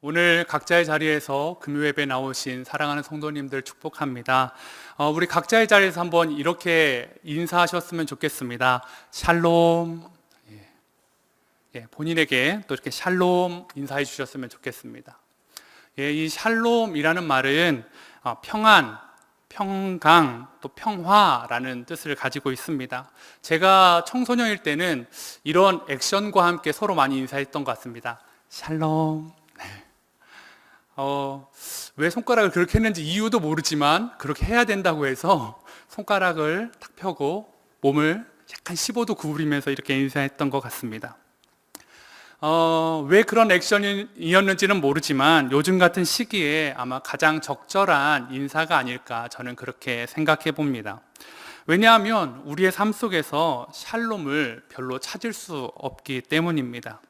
오늘 각자의 자리에서 금요예배 나오신 사랑하는 성도님들 축복합니다. 우리 각자의 자리에서 한번 이렇게 인사하셨으면 좋겠습니다. 샬롬. 본인에게 또 이렇게 샬롬 인사해 주셨으면 좋겠습니다. 이 샬롬이라는 말은 평안, 평강, 또 평화라는 뜻을 가지고 있습니다. 제가 청소년일 때는 이런 액션과 함께 서로 많이 인사했던 것 같습니다. 샬롬. 왜 손가락을 그렇게 했는지 이유도 모르지만 그렇게 해야 된다고 해서 손가락을 탁 펴고 몸을 약간 15도 구부리면서 이렇게 인사했던 것 같습니다. 왜 그런 액션이었는지는 모르지만 요즘 같은 시기에 아마 가장 적절한 인사가 아닐까 저는 그렇게 생각해 봅니다. 왜냐하면 우리의 삶 속에서 샬롬을 별로 찾을 수 없기 때문입니다.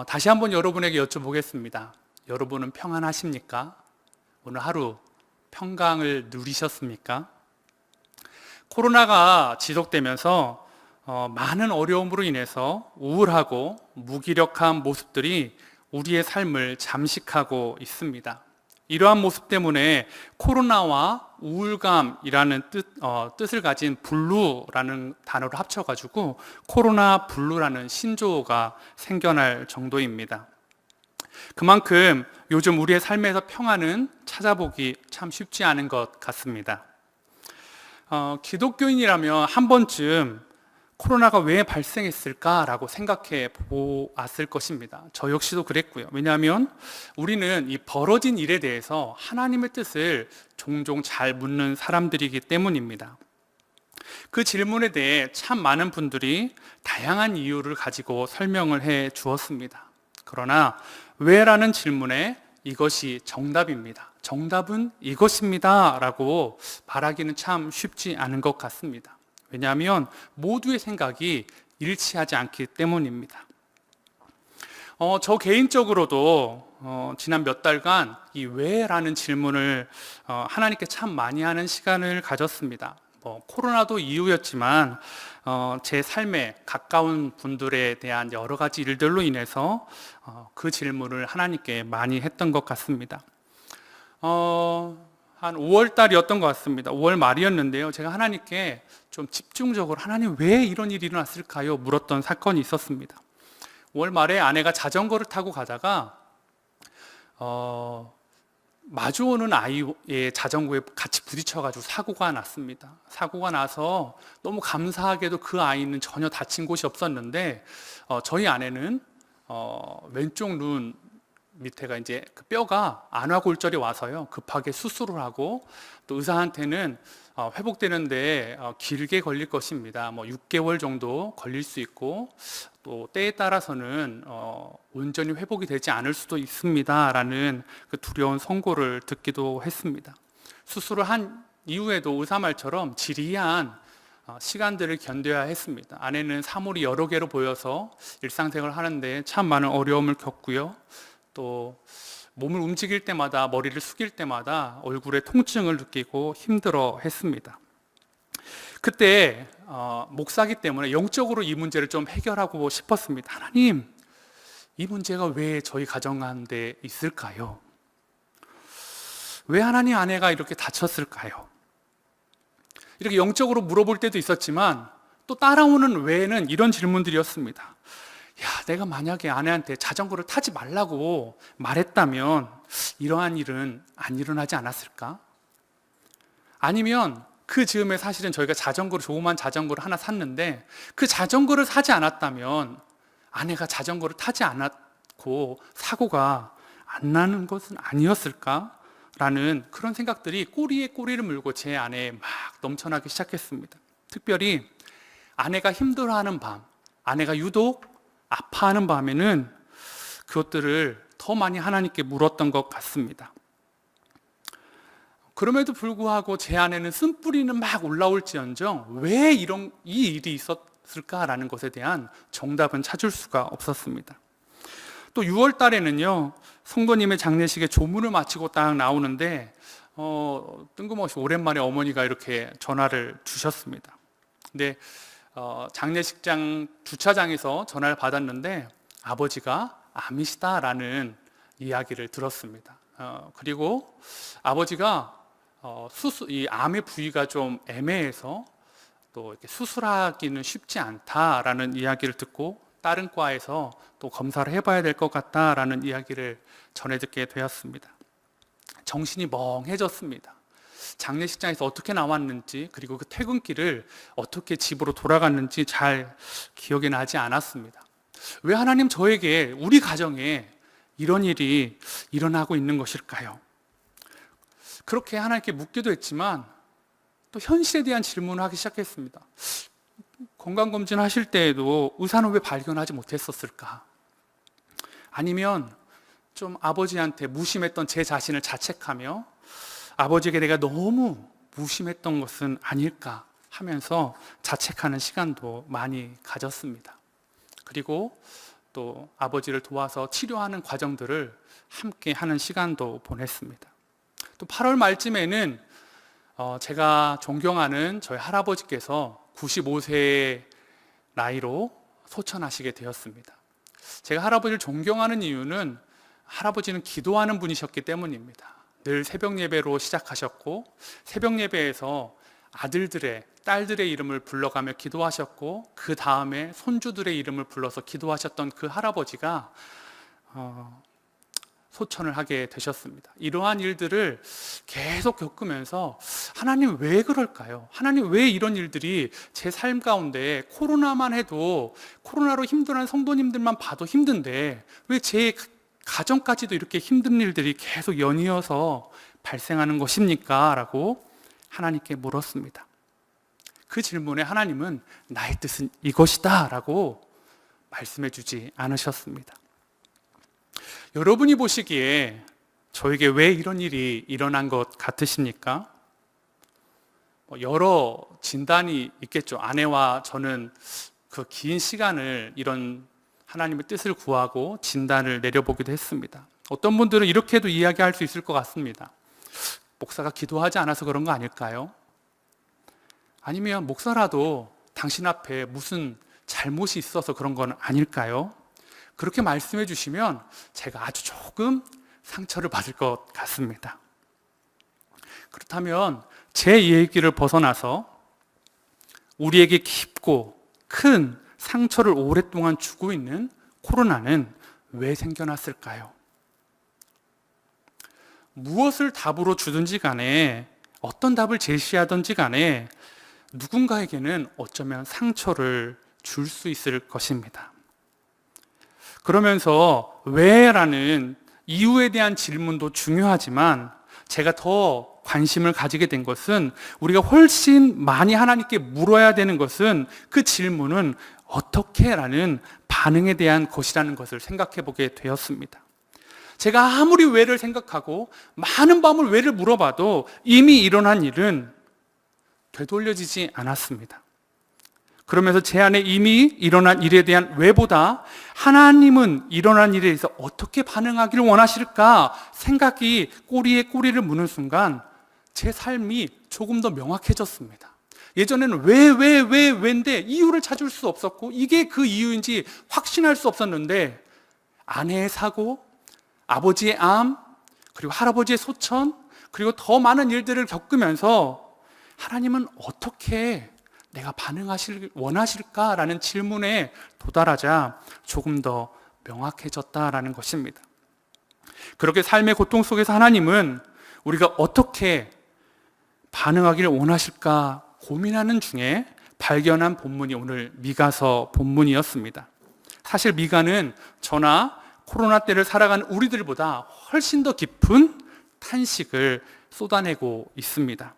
다시 한번 여러분에게 여쭤보겠습니다. 여러분은 평안하십니까? 오늘 하루 평강을 누리셨습니까? 코로나가 지속되면서 많은 어려움으로 인해서 우울하고 무기력한 모습들이 우리의 삶을 잠식하고 있습니다. 이러한 모습 때문에 코로나와 우울감이라는 뜻을 가진 블루라는 단어를 합쳐가지고 코로나 블루라는 신조어가 생겨날 정도입니다. 그만큼 요즘 우리의 삶에서 평안은 찾아보기 참 쉽지 않은 것 같습니다. 기독교인이라면 한 번쯤 코로나가 왜 발생했을까라고 생각해 보았을 것입니다. 저 역시도 그랬고요. 왜냐하면 우리는 이 벌어진 일에 대해서 하나님의 뜻을 종종 잘 묻는 사람들이기 때문입니다. 그 질문에 대해 참 많은 분들이 다양한 이유를 가지고 설명을 해 주었습니다. 그러나 왜라는 질문에 이것이 정답입니다. 정답은 이것입니다 라고 말하기는 참 쉽지 않은 것 같습니다. 왜냐하면 모두의 생각이 일치하지 않기 때문입니다. 저 개인적으로도 지난 몇 달간 이 왜라는 질문을 하나님께 참 많이 하는 시간을 가졌습니다. 코로나도 이유였지만 제 삶에 가까운 분들에 대한 여러 가지 일들로 인해서 그 질문을 하나님께 많이 했던 것 같습니다. 한 5월 달이었던 것 같습니다. 5월 말이었는데요. 제가 하나님께 좀 집중적으로 하나님 왜 이런 일이 일어났을까요? 물었던 사건이 있었습니다. 5월 말에 아내가 자전거를 타고 가다가 마주오는 아이의 자전거에 같이 부딪혀가지고 사고가 났습니다. 사고가 나서 너무 감사하게도 그 아이는 전혀 다친 곳이 없었는데 저희 아내는 왼쪽 눈 밑에가 이제 그 뼈가 안화골절이 와서요 급하게 수술을 하고 또 의사한테는 회복되는데 길게 걸릴 것입니다. 6개월 정도 걸릴 수 있고 또 때에 따라서는 온전히 회복이 되지 않을 수도 있습니다라는 그 두려운 선고를 듣기도 했습니다. 수술을 한 이후에도 의사 말처럼 지리한 시간들을 견뎌야 했습니다. 아내는 사물이 여러 개로 보여서 일상생활을 하는데 참 많은 어려움을 겪고요. 또 몸을 움직일 때마다 머리를 숙일 때마다 얼굴에 통증을 느끼고 힘들어 했습니다. 그때 목사기 때문에 영적으로 이 문제를 좀 해결하고 싶었습니다. 하나님, 이 문제가 왜 저희 가정 가운데 있을까요? 왜 하나님 아내가 이렇게 다쳤을까요? 이렇게 영적으로 물어볼 때도 있었지만 또 따라오는 왜는 이런 질문들이었습니다. 내가 만약에 아내한테 자전거를 타지 말라고 말했다면 이러한 일은 안 일어나지 않았을까? 아니면 그 즈음에 사실은 저희가 조그만 자전거를 하나 샀는데 그 자전거를 사지 않았다면 아내가 자전거를 타지 않았고 사고가 안 나는 것은 아니었을까? 라는 그런 생각들이 꼬리에 꼬리를 물고 제 안에 막 넘쳐나기 시작했습니다. 특별히 아내가 힘들어하는 밤, 아내가 유독 아파하는 밤에는 그것들을 더 많이 하나님께 물었던 것 같습니다. 그럼에도 불구하고 제 안에는 쓴뿌리는 막 올라올지언정 왜 이 일이 있었을까라는 것에 대한 정답은 찾을 수가 없었습니다. 또 6월 달에는요, 성도님의 장례식에 조문을 마치고 딱 나오는데 뜬금없이 오랜만에 어머니가 이렇게 전화를 주셨습니다. 근데 장례식장 주차장에서 전화를 받았는데 아버지가 암이시다라는 이야기를 들었습니다. 그리고 아버지가 이 암의 부위가 좀 애매해서 또 이렇게 수술하기는 쉽지 않다라는 이야기를 듣고 다른 과에서 또 검사를 해봐야 될 것 같다라는 이야기를 전해 듣게 되었습니다. 정신이 멍해졌습니다. 장례식장에서 어떻게 나왔는지, 그리고 그 퇴근길을 어떻게 집으로 돌아갔는지 잘 기억이 나지 않았습니다. 왜 하나님 저에게, 우리 가정에 이런 일이 일어나고 있는 것일까요? 그렇게 하나님께 묻기도 했지만 또 현실에 대한 질문을 하기 시작했습니다. 건강검진 하실 때에도 의사는 왜 발견하지 못했었을까? 아니면 좀 아버지한테 무심했던 제 자신을 자책하며 아버지에게 내가 너무 무심했던 것은 아닐까 하면서 자책하는 시간도 많이 가졌습니다. 그리고 또 아버지를 도와서 치료하는 과정들을 함께 하는 시간도 보냈습니다. 또 8월 말쯤에는 제가 존경하는 저희 할아버지께서 95세의 나이로 소천하시게 되었습니다. 제가 할아버지를 존경하는 이유는 할아버지는 기도하는 분이셨기 때문입니다. 늘 새벽 예배로 시작하셨고 새벽 예배에서 아들들의, 딸들의 이름을 불러가며 기도하셨고 그 다음에 손주들의 이름을 불러서 기도하셨던 그 할아버지가 소천을 하게 되셨습니다. 이러한 일들을 계속 겪으면서 하나님 왜 그럴까요? 하나님 왜 이런 일들이 제 삶 가운데, 코로나만 해도 코로나로 힘들어하는 성도님들만 봐도 힘든데 왜 제 가정까지도 이렇게 힘든 일들이 계속 연이어서 발생하는 것입니까? 라고 하나님께 물었습니다. 그 질문에 하나님은 나의 뜻은 이것이다 라고 말씀해 주지 않으셨습니다. 여러분이 보시기에 저에게 왜 이런 일이 일어난 것 같으십니까? 여러 진단이 있겠죠. 아내와 저는 그 긴 시간을 이런 하나님의 뜻을 구하고 진단을 내려보기도 했습니다. 어떤 분들은 이렇게도 이야기할 수 있을 것 같습니다. 목사가 기도하지 않아서 그런 거 아닐까요? 아니면 목사라도 당신 앞에 무슨 잘못이 있어서 그런 건 아닐까요? 그렇게 말씀해 주시면 제가 아주 조금 상처를 받을 것 같습니다. 그렇다면 제 얘기를 벗어나서 우리에게 깊고 큰 상처를 오랫동안 주고 있는 코로나는 왜 생겨났을까요? 무엇을 답으로 주든지 간에, 어떤 답을 제시하든지 간에 누군가에게는 어쩌면 상처를 줄 수 있을 것입니다. 그러면서 왜라는 이유에 대한 질문도 중요하지만 제가 더 관심을 가지게 된 것은, 우리가 훨씬 많이 하나님께 물어야 되는 것은 그 질문은 어떻게 라는 반응에 대한 것이라는 것을 생각해 보게 되었습니다. 제가 아무리 왜를 생각하고 많은 밤을 왜를 물어봐도 이미 일어난 일은 되돌려지지 않았습니다. 그러면서 제 안에 이미 일어난 일에 대한 왜보다 하나님은 일어난 일에 대해서 어떻게 반응하기를 원하실까 생각이 꼬리에 꼬리를 무는 순간 제 삶이 조금 더 명확해졌습니다. 예전에는 왜인데 이유를 찾을 수 없었고 이게 그 이유인지 확신할 수 없었는데 아내의 사고, 아버지의 암, 그리고 할아버지의 소천, 그리고 더 많은 일들을 겪으면서 하나님은 어떻게 내가 반응하실 원하실까라는 질문에 도달하자 조금 더 명확해졌다라는 것입니다. 그렇게 삶의 고통 속에서 하나님은 우리가 어떻게 반응하기를 원하실까 고민하는 중에 발견한 본문이 오늘 미가서 본문이었습니다. 사실 미가는 저나 코로나 때를 살아가는 우리들보다 훨씬 더 깊은 탄식을 쏟아내고 있습니다.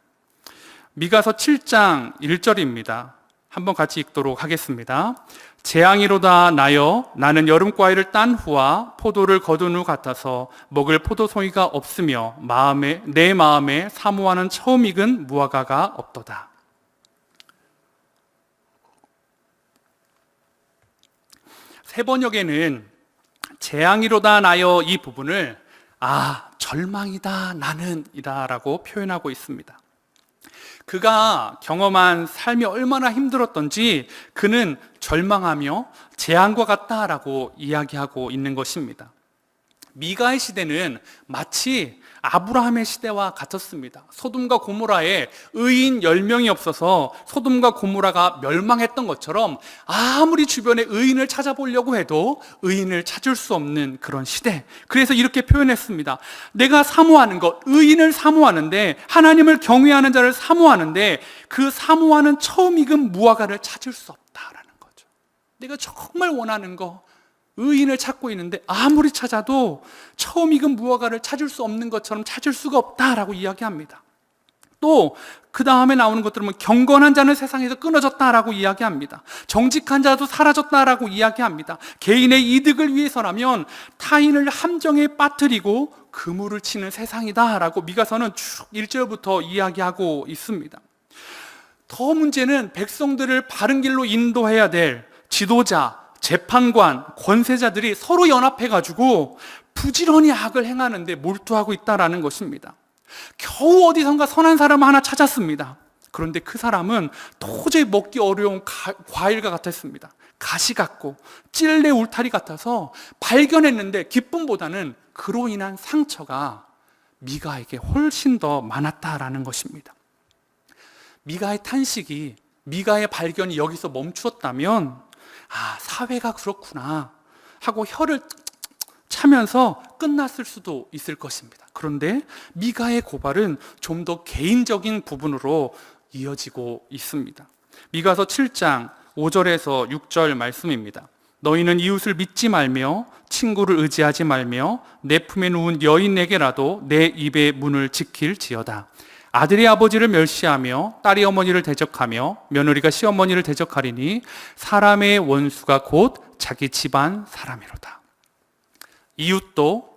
미가서 7장 1절입니다. 한번 같이 읽도록 하겠습니다. 재앙이로다 나여 나는 여름과일을 딴 후와 포도를 거둔 후 같아서 먹을 포도송이가 없으며 내 마음에 사모하는 처음 익은 무화과가 없도다. 세 번역에는 재앙이로다 나여 이 부분을 절망이다 나는 이다 라고 표현하고 있습니다. 그가 경험한 삶이 얼마나 힘들었던지 그는 절망하며 재앙과 같다라고 이야기하고 있는 것입니다. 미가의 시대는 마치 아브라함의 시대와 같았습니다. 소돔과 고모라에 의인 10명이 없어서 소돔과 고모라가 멸망했던 것처럼 아무리 주변에 의인을 찾아보려고 해도 의인을 찾을 수 없는 그런 시대. 그래서 이렇게 표현했습니다. 내가 사모하는 것, 의인을 사모하는데, 하나님을 경외하는 자를 사모하는데 그 사모하는 처음 익은 무화과를 찾을 수 없다라는 거죠. 내가 정말 원하는 거, 의인을 찾고 있는데 아무리 찾아도 처음 익은 무화과를 찾을 수 없는 것처럼 찾을 수가 없다라고 이야기합니다. 또 그 다음에 나오는 것들은 뭐 경건한 자는 세상에서 끊어졌다라고 이야기합니다. 정직한 자도 사라졌다라고 이야기합니다. 개인의 이득을 위해서라면 타인을 함정에 빠뜨리고 그물을 치는 세상이다라고 미가서는 쭉 1절부터 이야기하고 있습니다. 더 문제는 백성들을 바른 길로 인도해야 될 지도자, 재판관, 권세자들이 서로 연합해가지고 부지런히 악을 행하는데 몰두하고 있다라는 것입니다. 겨우 어디선가 선한 사람 하나 찾았습니다. 그런데 그 사람은 도저히 먹기 어려운 과일과 같았습니다. 가시 같고 찔레 울타리 같아서 발견했는데 기쁨보다는 그로 인한 상처가 미가에게 훨씬 더 많았다라는 것입니다. 미가의 탄식이, 미가의 발견이 여기서 멈추었다면 사회가 그렇구나 하고 혀를 차면서 끝났을 수도 있을 것입니다. 그런데 미가의 고발은 좀 더 개인적인 부분으로 이어지고 있습니다. 미가서 7장 5절에서 6절 말씀입니다. 너희는 이웃을 믿지 말며 친구를 의지하지 말며 내 품에 누운 여인에게라도 내 입의 문을 지킬지어다. 아들이 아버지를 멸시하며 딸이 어머니를 대적하며 며느리가 시어머니를 대적하리니 사람의 원수가 곧 자기 집안 사람이로다. 이웃도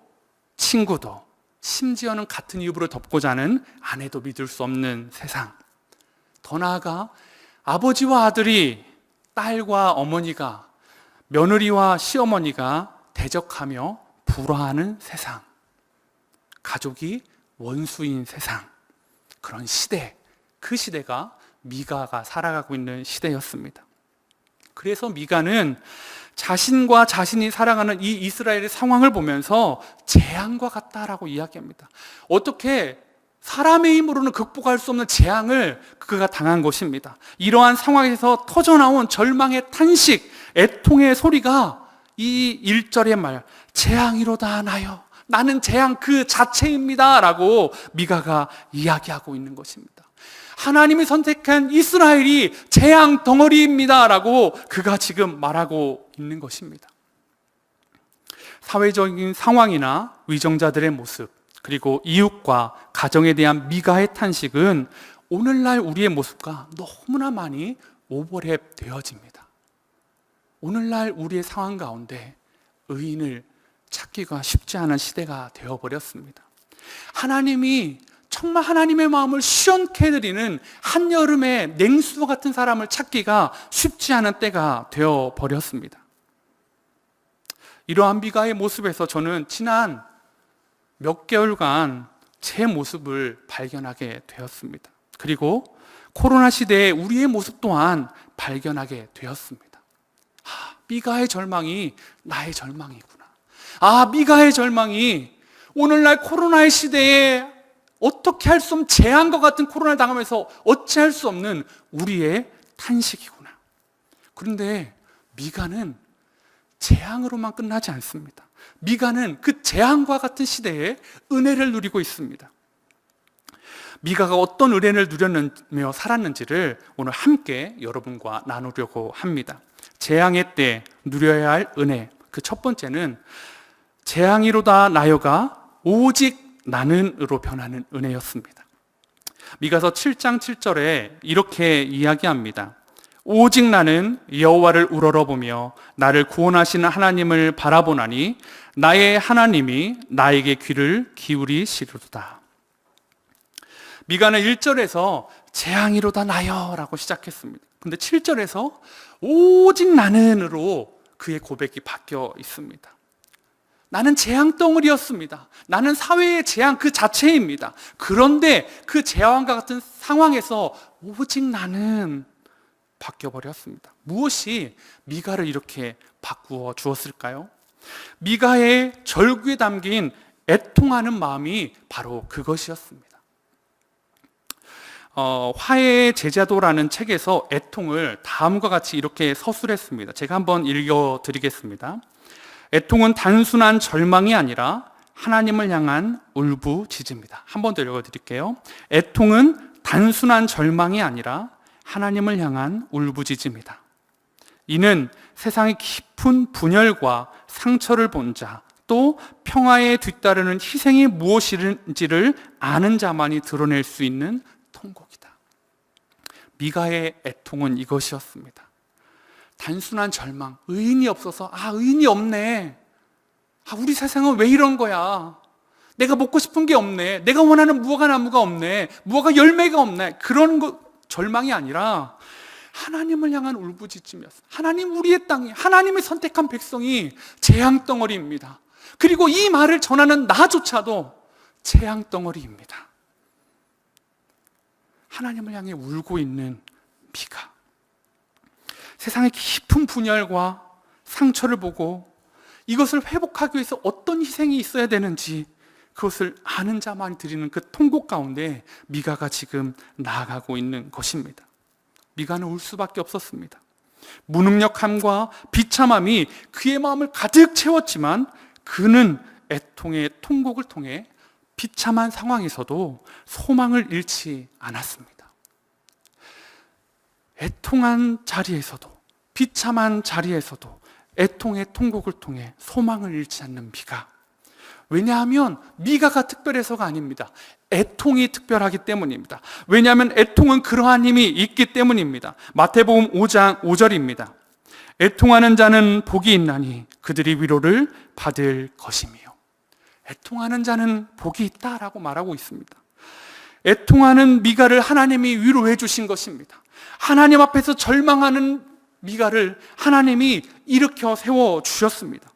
친구도 심지어는 같은 이유로 덮고자 하는 아내도 믿을 수 없는 세상. 더 나아가 아버지와 아들이, 딸과 어머니가, 며느리와 시어머니가 대적하며 불화하는 세상. 가족이 원수인 세상. 그런 시대, 그 시대가 미가가 살아가고 있는 시대였습니다. 그래서 미가는 자신과 자신이 살아가는 이 이스라엘의 상황을 보면서 재앙과 같다라고 이야기합니다. 어떻게 사람의 힘으로는 극복할 수 없는 재앙을 그가 당한 것입니다. 이러한 상황에서 터져나온 절망의 탄식, 애통의 소리가 이 1절의 말, 재앙이로다 나여, 나는 재앙 그 자체입니다 라고 미가가 이야기하고 있는 것입니다. 하나님이 선택한 이스라엘이 재앙 덩어리입니다 라고 그가 지금 말하고 있는 것입니다. 사회적인 상황이나 위정자들의 모습, 그리고 이웃과 가정에 대한 미가의 탄식은 오늘날 우리의 모습과 너무나 많이 오버랩 되어집니다. 오늘날 우리의 상황 가운데 의인을 찾기가 쉽지 않은 시대가 되어버렸습니다. 하나님이 정말 하나님의 마음을 시원케 해드리는 한여름의 냉수와 같은 사람을 찾기가 쉽지 않은 때가 되어버렸습니다. 이러한 미가의 모습에서 저는 지난 몇 개월간 제 모습을 발견하게 되었습니다. 그리고 코로나 시대에 우리의 모습 또한 발견하게 되었습니다. 미가의 절망이 나의 절망이구나. 미가의 절망이 오늘날 코로나의 시대에 어떻게 할 수 없는 재앙과 같은 코로나를 당하면서 어찌할 수 없는 우리의 탄식이구나. 그런데 미가는 재앙으로만 끝나지 않습니다. 미가는 그 재앙과 같은 시대에 은혜를 누리고 있습니다. 미가가 어떤 은혜를 누렸며 살았는지를 오늘 함께 여러분과 나누려고 합니다. 재앙의 때 누려야 할 은혜, 그 첫 번째는 재앙이로다 나여가 오직 나는으로 변하는 은혜였습니다. 미가서 7장 7절에 이렇게 이야기합니다. 오직 나는 여호와를 우러러보며 나를 구원하시는 하나님을 바라보나니 나의 하나님이 나에게 귀를 기울이시리로다. 미가는 1절에서 재앙이로다 나여라고 시작했습니다. 근데 7절에서 오직 나는으로 그의 고백이 바뀌어 있습니다. 나는 재앙 덩어리였습니다. 나는 사회의 재앙 그 자체입니다. 그런데 그 재앙과 같은 상황에서 오직 나는 바뀌어버렸습니다. 무엇이 미가를 이렇게 바꾸어 주었을까요? 미가의 절규에 담긴 애통하는 마음이 바로 그것이었습니다. 화해의 제자도라는 책에서 애통을 다음과 같이 이렇게 서술했습니다. 제가 한번 읽어드리겠습니다. 애통은 단순한 절망이 아니라 하나님을 향한 울부짖음이다. 한 번 더 읽어드릴게요. 애통은 단순한 절망이 아니라 하나님을 향한 울부짖음이다. 이는 세상의 깊은 분열과 상처를 본 자, 또 평화에 뒤따르는 희생이 무엇인지를 아는 자만이 드러낼 수 있는 통곡이다. 미가의 애통은 이것이었습니다. 단순한 절망, 의인이 없어서 의인이 없네. 우리 세상은 왜 이런 거야? 내가 먹고 싶은 게 없네. 내가 원하는 무화과 나무가 없네. 무화과 열매가 없네. 그런 절망이 아니라 하나님을 향한 울부짖음이었어요. 하나님, 우리의 땅이, 하나님이 선택한 백성이 재앙덩어리입니다. 그리고 이 말을 전하는 나조차도 재앙덩어리입니다. 하나님을 향해 울고 있는 미가, 세상의 깊은 분열과 상처를 보고 이것을 회복하기 위해서 어떤 희생이 있어야 되는지 그것을 아는 자만이 드리는 그 통곡 가운데 미가가 지금 나아가고 있는 것입니다. 미가는 울 수밖에 없었습니다. 무능력함과 비참함이 그의 마음을 가득 채웠지만 그는 애통의 통곡을 통해 비참한 상황에서도 소망을 잃지 않았습니다. 애통한 자리에서도, 비참한 자리에서도 애통의 통곡을 통해 소망을 잃지 않는 미가. 왜냐하면 미가가 특별해서가 아닙니다. 애통이 특별하기 때문입니다. 왜냐하면 애통은 그러한 힘이 있기 때문입니다. 마태복음 5장 5절입니다. 애통하는 자는 복이 있나니 그들이 위로를 받을 것이며. 애통하는 자는 복이 있다라고 말하고 있습니다. 애통하는 미가를 하나님이 위로해 주신 것입니다. 하나님 앞에서 절망하는 미가를 하나님이 일으켜 세워 주셨습니다.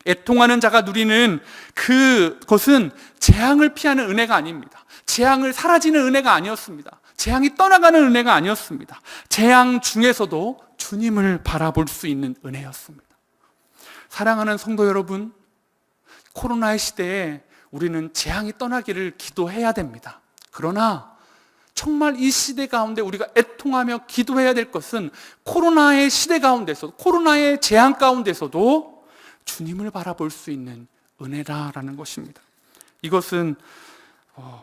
애통하는 자가 누리는 그것은 재앙을 피하는 은혜가 아닙니다. 재앙을 사라지는 은혜가 아니었습니다. 재앙이 떠나가는 은혜가 아니었습니다. 재앙 중에서도 주님을 바라볼 수 있는 은혜였습니다. 사랑하는 성도 여러분, 코로나의 시대에 우리는 재앙이 떠나기를 기도해야 됩니다. 그러나 정말 이 시대 가운데 우리가 애통하며 기도해야 될 것은 코로나의 시대 가운데서, 코로나의 재앙 가운데서도 주님을 바라볼 수 있는 은혜라라는 것입니다. 이것은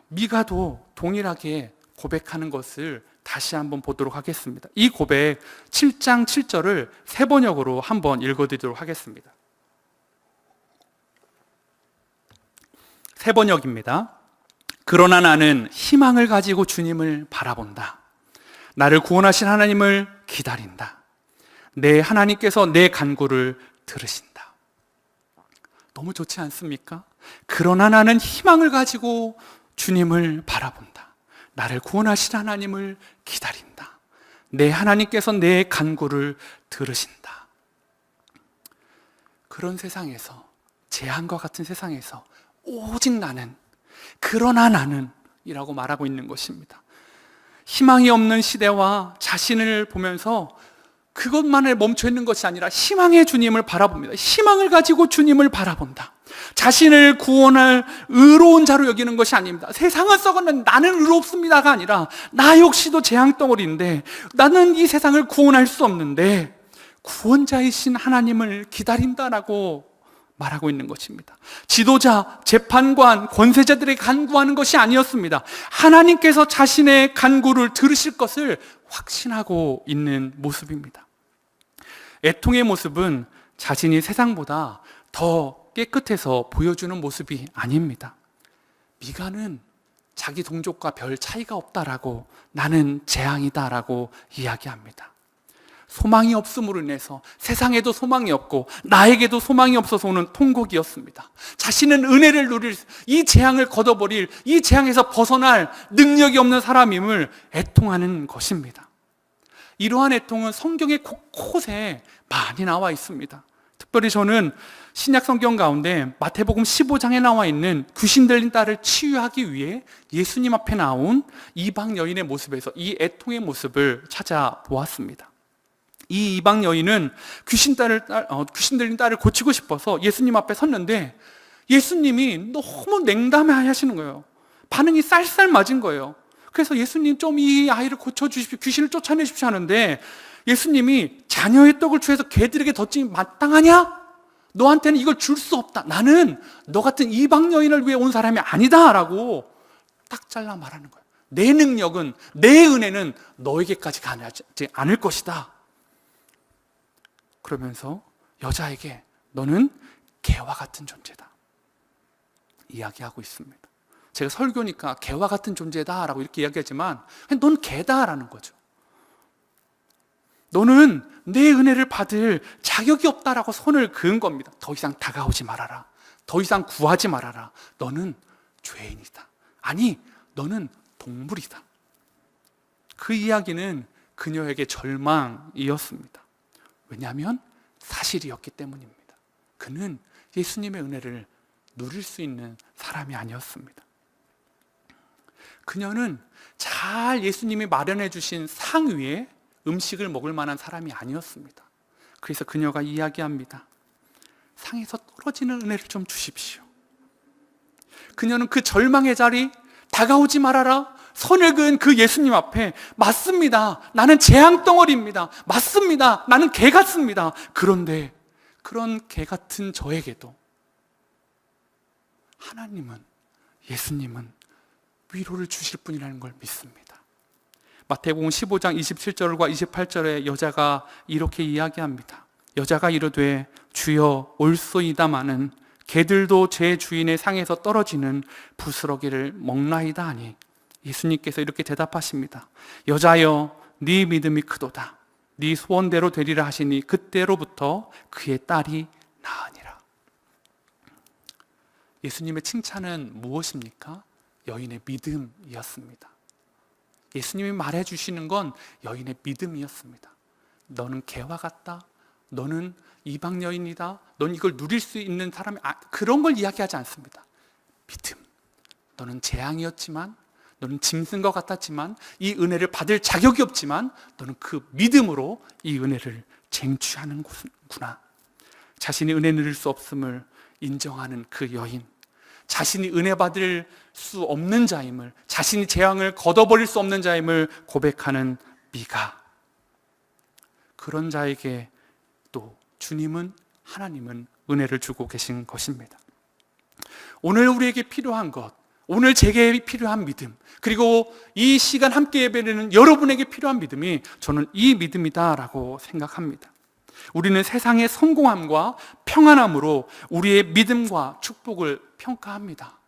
미가도 동일하게 고백하는 것을 다시 한번 보도록 하겠습니다. 이 고백 7장 7절을 세 번역으로 한번 읽어드리도록 하겠습니다. 세 번역입니다. 그러나 나는 희망을 가지고 주님을 바라본다. 나를 구원하신 하나님을 기다린다. 내 하나님께서 내 간구를 들으신다. 너무 좋지 않습니까? 그러나 나는 희망을 가지고 주님을 바라본다. 나를 구원하신 하나님을 기다린다. 내 하나님께서 내 간구를 들으신다. 그런 세상에서, 재앙과 같은 세상에서 오직 나는, 그러나 나는 이라고 말하고 있는 것입니다. 희망이 없는 시대와 자신을 보면서 그것만에 멈춰 있는 것이 아니라 희망의 주님을 바라봅니다. 희망을 가지고 주님을 바라본다. 자신을 구원할 의로운 자로 여기는 것이 아닙니다. 세상은 썩었는데 나는 의롭습니다가 아니라 나 역시도 재앙덩어리인데 나는 이 세상을 구원할 수 없는데 구원자이신 하나님을 기다린다라고 말하고 있는 것입니다. 지도자, 재판관, 권세자들에게 간구하는 것이 아니었습니다. 하나님께서 자신의 간구를 들으실 것을 확신하고 있는 모습입니다. 애통의 모습은 자신이 세상보다 더 깨끗해서 보여주는 모습이 아닙니다. 미가는 자기 동족과 별 차이가 없다라고, 나는 재앙이다라고 이야기합니다. 소망이 없음으로 인해서 세상에도 소망이 없고 나에게도 소망이 없어서 오는 통곡이었습니다. 자신은 은혜를 누릴, 이 재앙을 걷어버릴, 이 재앙에서 벗어날 능력이 없는 사람임을 애통하는 것입니다. 이러한 애통은 성경의 곳곳에 많이 나와 있습니다. 특별히 저는 신약 성경 가운데 마태복음 15장에 나와 있는 귀신 들린 딸을 치유하기 위해 예수님 앞에 나온 이방 여인의 모습에서 이 애통의 모습을 찾아보았습니다. 이 이방 여인은 귀신 들린 딸을 고치고 싶어서 예수님 앞에 섰는데 예수님이 너무 냉담해 하시는 거예요. 반응이 쌀쌀 맞은 거예요. 그래서 예수님 좀 이 아이를 고쳐주십시오, 귀신을 쫓아내십시오 하는데 예수님이 자녀의 떡을 취해서 개들에게 던지기 마땅하냐? 너한테는 이걸 줄 수 없다. 나는 너 같은 이방 여인을 위해 온 사람이 아니다 라고 딱 잘라 말하는 거예요. 내 능력은, 내 은혜는 너에게까지 가지 않을 것이다. 그러면서 여자에게 너는 개와 같은 존재다 이야기하고 있습니다. 제가 설교니까 개와 같은 존재다 라고 이렇게 이야기하지만 넌 개다라는 거죠. 너는 내 은혜를 받을 자격이 없다라고 손을 그은 겁니다. 더 이상 다가오지 말아라. 더 이상 구하지 말아라. 너는 죄인이다. 아니, 너는 동물이다. 그 이야기는 그녀에게 절망이었습니다. 왜냐하면 사실이었기 때문입니다. 그는 예수님의 은혜를 누릴 수 있는 사람이 아니었습니다. 그녀는 잘 예수님이 마련해 주신 상 위에 음식을 먹을 만한 사람이 아니었습니다. 그래서 그녀가 이야기합니다. 상에서 떨어지는 은혜를 좀 주십시오. 그녀는 그 절망의 자리, 다가오지 말아라, 손을 그은 그 예수님 앞에 맞습니다. 나는 재앙덩어리입니다. 맞습니다. 나는 개 같습니다. 그런데 그런 개 같은 저에게도 하나님은, 예수님은 위로를 주실 분이라는 걸 믿습니다. 마태복음 15장 27절과 28절에 여자가 이렇게 이야기합니다. 여자가 이르되 주여 올소이다마는 개들도 제 주인의 상에서 떨어지는 부스러기를 먹나이다 하니 예수님께서 이렇게 대답하십니다. 여자여 네 믿음이 크도다. 네 소원대로 되리라 하시니 그때로부터 그의 딸이 나으니라. 예수님의 칭찬은 무엇입니까? 여인의 믿음이었습니다. 예수님이 말해주시는 건 여인의 믿음이었습니다. 너는 개와 같다. 너는 이방 여인이다. 넌 이걸 누릴 수 있는 사람이 그런 걸 이야기하지 않습니다. 믿음. 너는 재앙이었지만, 너는 짐승 것 같았지만, 이 은혜를 받을 자격이 없지만 너는 그 믿음으로 이 은혜를 쟁취하는구나. 자신이 은혜 누릴 수 없음을 인정하는 그 여인, 자신이 은혜 받을 수 없는 자임을, 자신이 재앙을 걷어버릴 수 없는 자임을 고백하는 미가, 그런 자에게 또 주님은, 하나님은 은혜를 주고 계신 것입니다. 오늘 우리에게 필요한 것, 오늘 제게 필요한 믿음, 그리고 이 시간 함께 예배드리는 여러분에게 필요한 믿음이 저는 이 믿음이다라고 생각합니다. 우리는 세상의 성공함과 평안함으로 우리의 믿음과 축복을 평가합니다.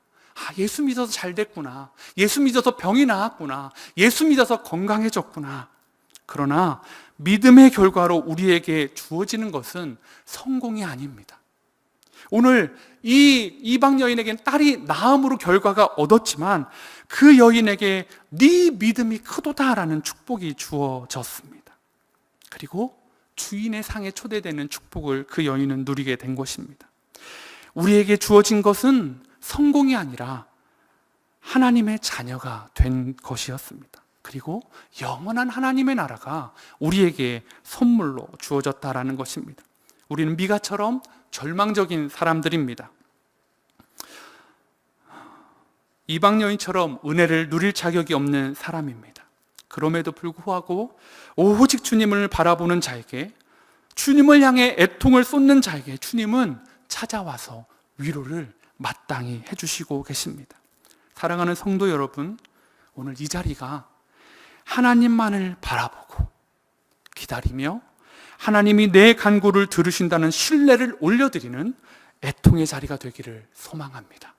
예수 믿어서 잘 됐구나. 예수 믿어서 병이 나았구나. 예수 믿어서 건강해졌구나. 그러나 믿음의 결과로 우리에게 주어지는 것은 성공이 아닙니다. 오늘 이 이방 여인에게는 딸이 나음으로 결과가 얻었지만 그 여인에게 네 믿음이 크도다라는 축복이 주어졌습니다. 그리고 주인의 상에 초대되는 축복을 그 여인은 누리게 된 것입니다. 우리에게 주어진 것은 성공이 아니라 하나님의 자녀가 된 것이었습니다. 그리고 영원한 하나님의 나라가 우리에게 선물로 주어졌다라는 것입니다. 우리는 미가처럼 절망적인 사람들입니다. 이방 여인처럼 은혜를 누릴 자격이 없는 사람입니다. 그럼에도 불구하고 오직 주님을 바라보는 자에게, 주님을 향해 애통을 쏟는 자에게 주님은 찾아와서 위로를 마땅히 해주시고 계십니다. 사랑하는 성도 여러분, 오늘 이 자리가 하나님만을 바라보고 기다리며 하나님이 내 간구를 들으신다는 신뢰를 올려드리는 애통의 자리가 되기를 소망합니다.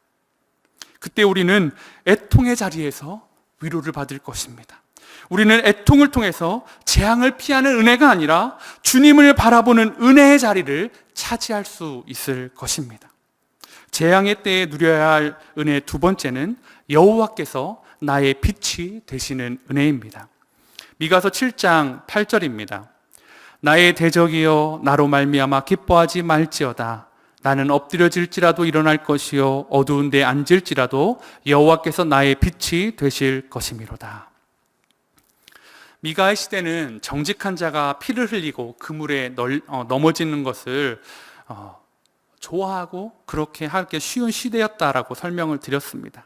그때 우리는 애통의 자리에서 위로를 받을 것입니다. 우리는 애통을 통해서 재앙을 피하는 은혜가 아니라 주님을 바라보는 은혜의 자리를 차지할 수 있을 것입니다. 재앙의 때에 누려야 할 은혜 두 번째는 여호와께서 나의 빛이 되시는 은혜입니다. 미가서 7장 8절입니다. 나의 대적이여 나로 말미암아 기뻐하지 말지어다. 나는 엎드려질지라도 일어날 것이요 어두운 데 앉을지라도 여호와께서 나의 빛이 되실 것이미로다. 미가의 시대는 정직한 자가 피를 흘리고 그물에 넘어지는 것을 좋아하고 그렇게 하기 쉬운 시대였다라고 설명을 드렸습니다.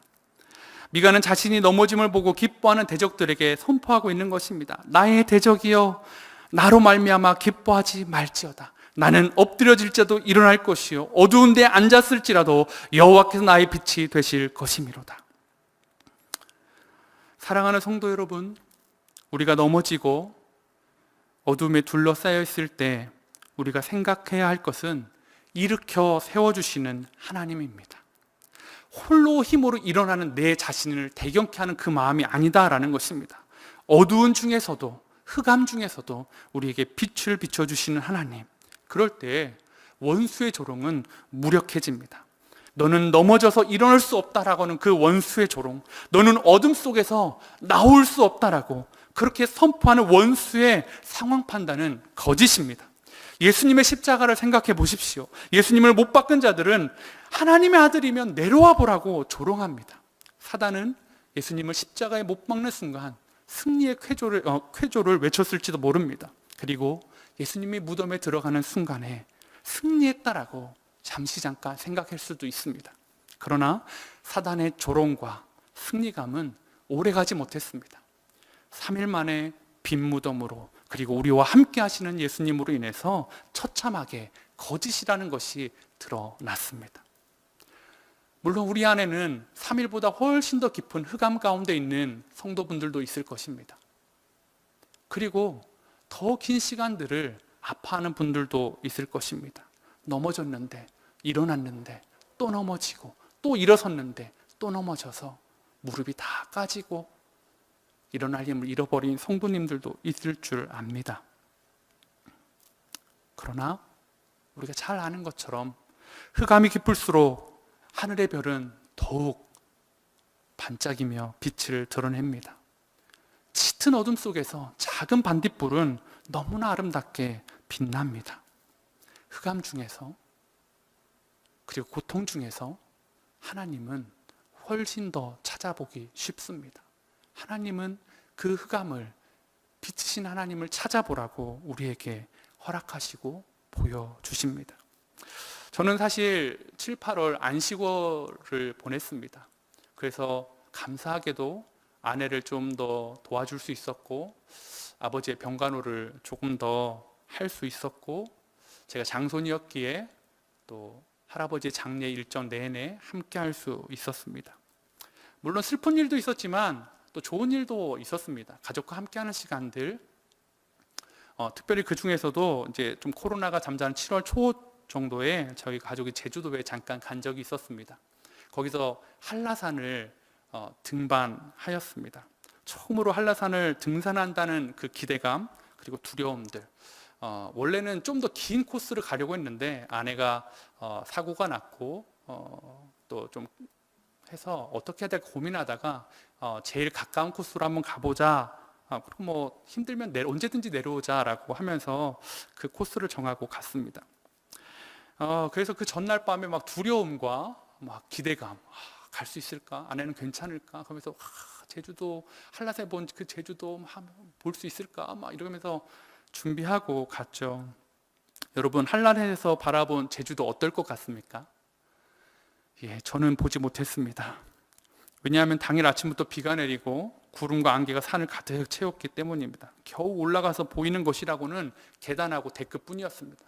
미가는 자신이 넘어짐을 보고 기뻐하는 대적들에게 선포하고 있는 것입니다. 나의 대적이여, 나로 말미암아 기뻐하지 말지어다. 나는 엎드려질지라도 일어날 것이요, 어두운 데 앉았을지라도 여호와께서 나의 빛이 되실 것이미로다. 사랑하는 성도 여러분, 우리가 넘어지고 어둠에 둘러싸여 있을 때 우리가 생각해야 할 것은 일으켜 세워주시는 하나님입니다. 홀로 힘으로 일어나는 내 자신을 대경케 하는 그 마음이 아니다라는 것입니다. 어두운 중에서도, 흑암 중에서도 우리에게 빛을 비춰주시는 하나님, 그럴 때 원수의 조롱은 무력해집니다. 너는 넘어져서 일어날 수 없다라고 하는 그 원수의 조롱, 너는 어둠 속에서 나올 수 없다라고 그렇게 선포하는 원수의 상황 판단은 거짓입니다. 예수님의 십자가를 생각해 보십시오. 예수님을 못 박은 자들은 하나님의 아들이면 내려와 보라고 조롱합니다. 사단은 예수님을 십자가에 못 박는 순간 승리의 쾌조를 외쳤을지도 모릅니다. 그리고 예수님이 무덤에 들어가는 순간에 승리했다라고 잠시 잠깐 생각할 수도 있습니다. 그러나 사단의 조롱과 승리감은 오래가지 못했습니다. 3일 만에 빈 무덤으로, 그리고 우리와 함께 하시는 예수님으로 인해서 처참하게 거짓이라는 것이 드러났습니다. 물론 우리 안에는 3일보다 훨씬 더 깊은 흑암 가운데 있는 성도분들도 있을 것입니다. 그리고 더 긴 시간들을 아파하는 분들도 있을 것입니다. 넘어졌는데, 일어났는데, 또 넘어지고, 또 일어섰는데, 또 넘어져서 무릎이 다 까지고 일어날 힘을 잃어버린 성도님들도 있을 줄 압니다. 그러나 우리가 잘 아는 것처럼 흑암이 깊을수록 하늘의 별은 더욱 반짝이며 빛을 드러냅니다. 짙은 어둠 속에서 작은 반딧불은 너무나 아름답게 빛납니다. 흑암 중에서, 그리고 고통 중에서 하나님은 훨씬 더 찾아보기 쉽습니다. 하나님은 그 흑암을, 빛이신 하나님을 찾아보라고 우리에게 허락하시고 보여주십니다. 저는 사실 7, 8월 안식월을 보냈습니다. 그래서 감사하게도 아내를 좀 더 도와줄 수 있었고, 아버지의 병간호를 조금 더 할 수 있었고, 제가 장손이었기에 또 할아버지의 장례 일정 내내 함께 할 수 있었습니다. 물론 슬픈 일도 있었지만 또 좋은 일도 있었습니다. 가족과 함께하는 시간들, 특별히 그 중에서도 이제 좀 코로나가 잠자는 7월 초 정도에 저희 가족이 제주도에 잠깐 간 적이 있었습니다. 거기서 한라산을 등반하였습니다. 처음으로 한라산을 등산한다는 그 기대감, 그리고 두려움들, 원래는 좀 더 긴 코스를 가려고 했는데 아내가 사고가 났고 또 좀 해서 어떻게 해야 될까 고민하다가 제일 가까운 코스로 한번 가보자, 그럼 뭐 힘들면 언제든지 내려오자라고 하면서 그 코스를 정하고 갔습니다. 그래서 그 전날 밤에 막 두려움과 막 기대감, 갈 수 있을까? 아내는 괜찮을까? 그러면서 제주도, 한라산에 본 그 제주도 볼 수 있을까? 막 이러면서 준비하고 갔죠. 여러분, 한라산에서 바라본 제주도 어떨 것 같습니까? 예, 저는 보지 못했습니다. 왜냐하면 당일 아침부터 비가 내리고 구름과 안개가 산을 가득 채웠기 때문입니다. 겨우 올라가서 보이는 것이라고는 계단하고 데크뿐이었습니다.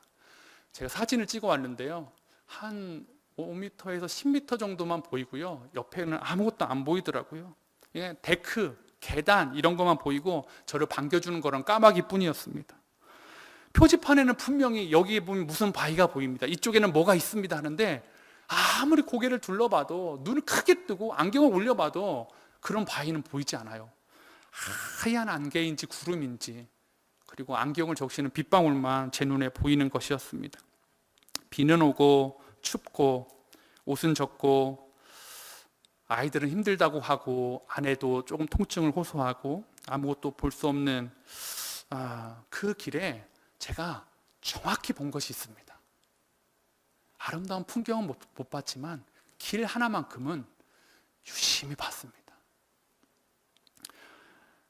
제가 사진을 찍어 왔는데요, 한 5m에서 10m 정도만 보이고요, 옆에는 아무것도 안 보이더라고요. 예, 데크, 계단 이런 것만 보이고 저를 반겨주는 거랑 까마귀 뿐이었습니다. 표지판에는 분명히 여기에 보면 무슨 바위가 보입니다, 이쪽에는 뭐가 있습니다 하는데, 아무리 고개를 둘러봐도, 눈을 크게 뜨고 안경을 올려봐도 그런 바위는 보이지 않아요. 하얀 안개인지 구름인지, 그리고 안경을 적시는 빗방울만 제 눈에 보이는 것이었습니다. 비는 오고 춥고 옷은 젖고 아이들은 힘들다고 하고 아내도 조금 통증을 호소하고 아무것도 볼 수 없는 그 길에 제가 정확히 본 것이 있습니다. 아름다운 풍경은 못 봤지만 길 하나만큼은 유심히 봤습니다.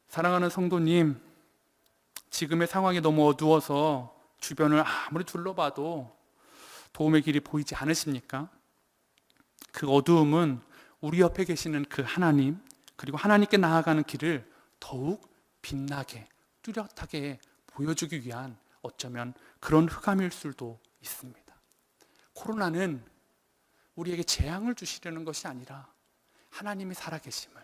사랑하는 성도님, 지금의 상황이 너무 어두워서 주변을 아무리 둘러봐도 도움의 길이 보이지 않으십니까? 그 어두움은 우리 옆에 계시는 그 하나님, 그리고 하나님께 나아가는 길을 더욱 빛나게, 뚜렷하게 보여주기 위한 어쩌면 그런 흑암일 수도 있습니다. 코로나는 우리에게 재앙을 주시려는 것이 아니라 하나님이 살아계심을,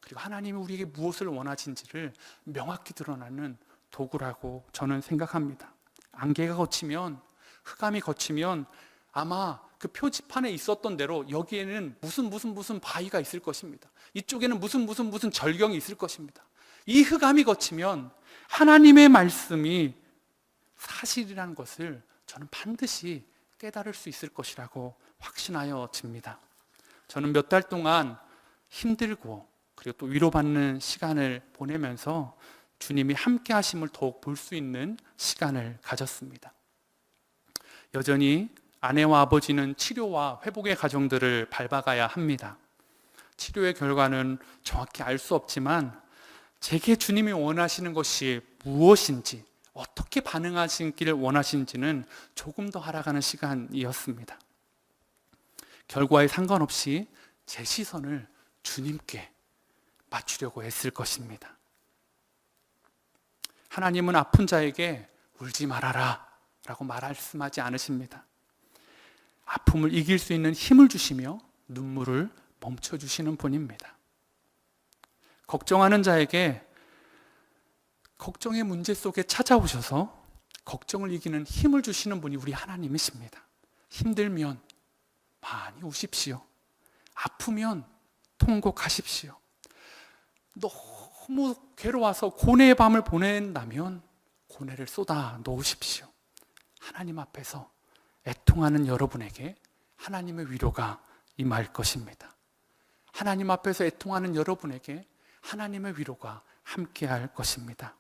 그리고 하나님이 우리에게 무엇을 원하신지를 명확히 드러나는 도구라고 저는 생각합니다. 안개가 걷히면, 흑암이 걷히면 아마 그 표지판에 있었던 대로 여기에는 무슨 바위가 있을 것입니다. 이쪽에는 무슨 절경이 있을 것입니다. 이 흑암이 걷히면 하나님의 말씀이 사실이라는 것을 저는 반드시 깨달을 수 있을 것이라고 확신하여집니다. 저는 몇 달 동안 힘들고 그리고 또 위로받는 시간을 보내면서 주님이 함께 하심을 더욱 볼 수 있는 시간을 가졌습니다. 여전히 아내와 아버지는 치료와 회복의 과정들을 밟아가야 합니다. 치료의 결과는 정확히 알 수 없지만 제게 주님이 원하시는 것이 무엇인지, 어떻게 반응하시기를 원하시는지는 조금 더 알아가는 시간이었습니다. 결과에 상관없이 제 시선을 주님께 맞추려고 애쓸 것입니다. 하나님은 아픈 자에게 울지 말아라 라고 말씀하지 않으십니다. 아픔을 이길 수 있는 힘을 주시며 눈물을 멈춰주시는 분입니다. 걱정하는 자에게 걱정의 문제 속에 찾아오셔서 걱정을 이기는 힘을 주시는 분이 우리 하나님이십니다. 힘들면 많이 우십시오. 아프면 통곡하십시오. 너무 괴로워서 고뇌의 밤을 보낸다면 고뇌를 쏟아 놓으십시오. 하나님 앞에서 애통하는 여러분에게 하나님의 위로가 임할 것입니다. 하나님 앞에서 애통하는 여러분에게 하나님의 위로가 함께할 것입니다.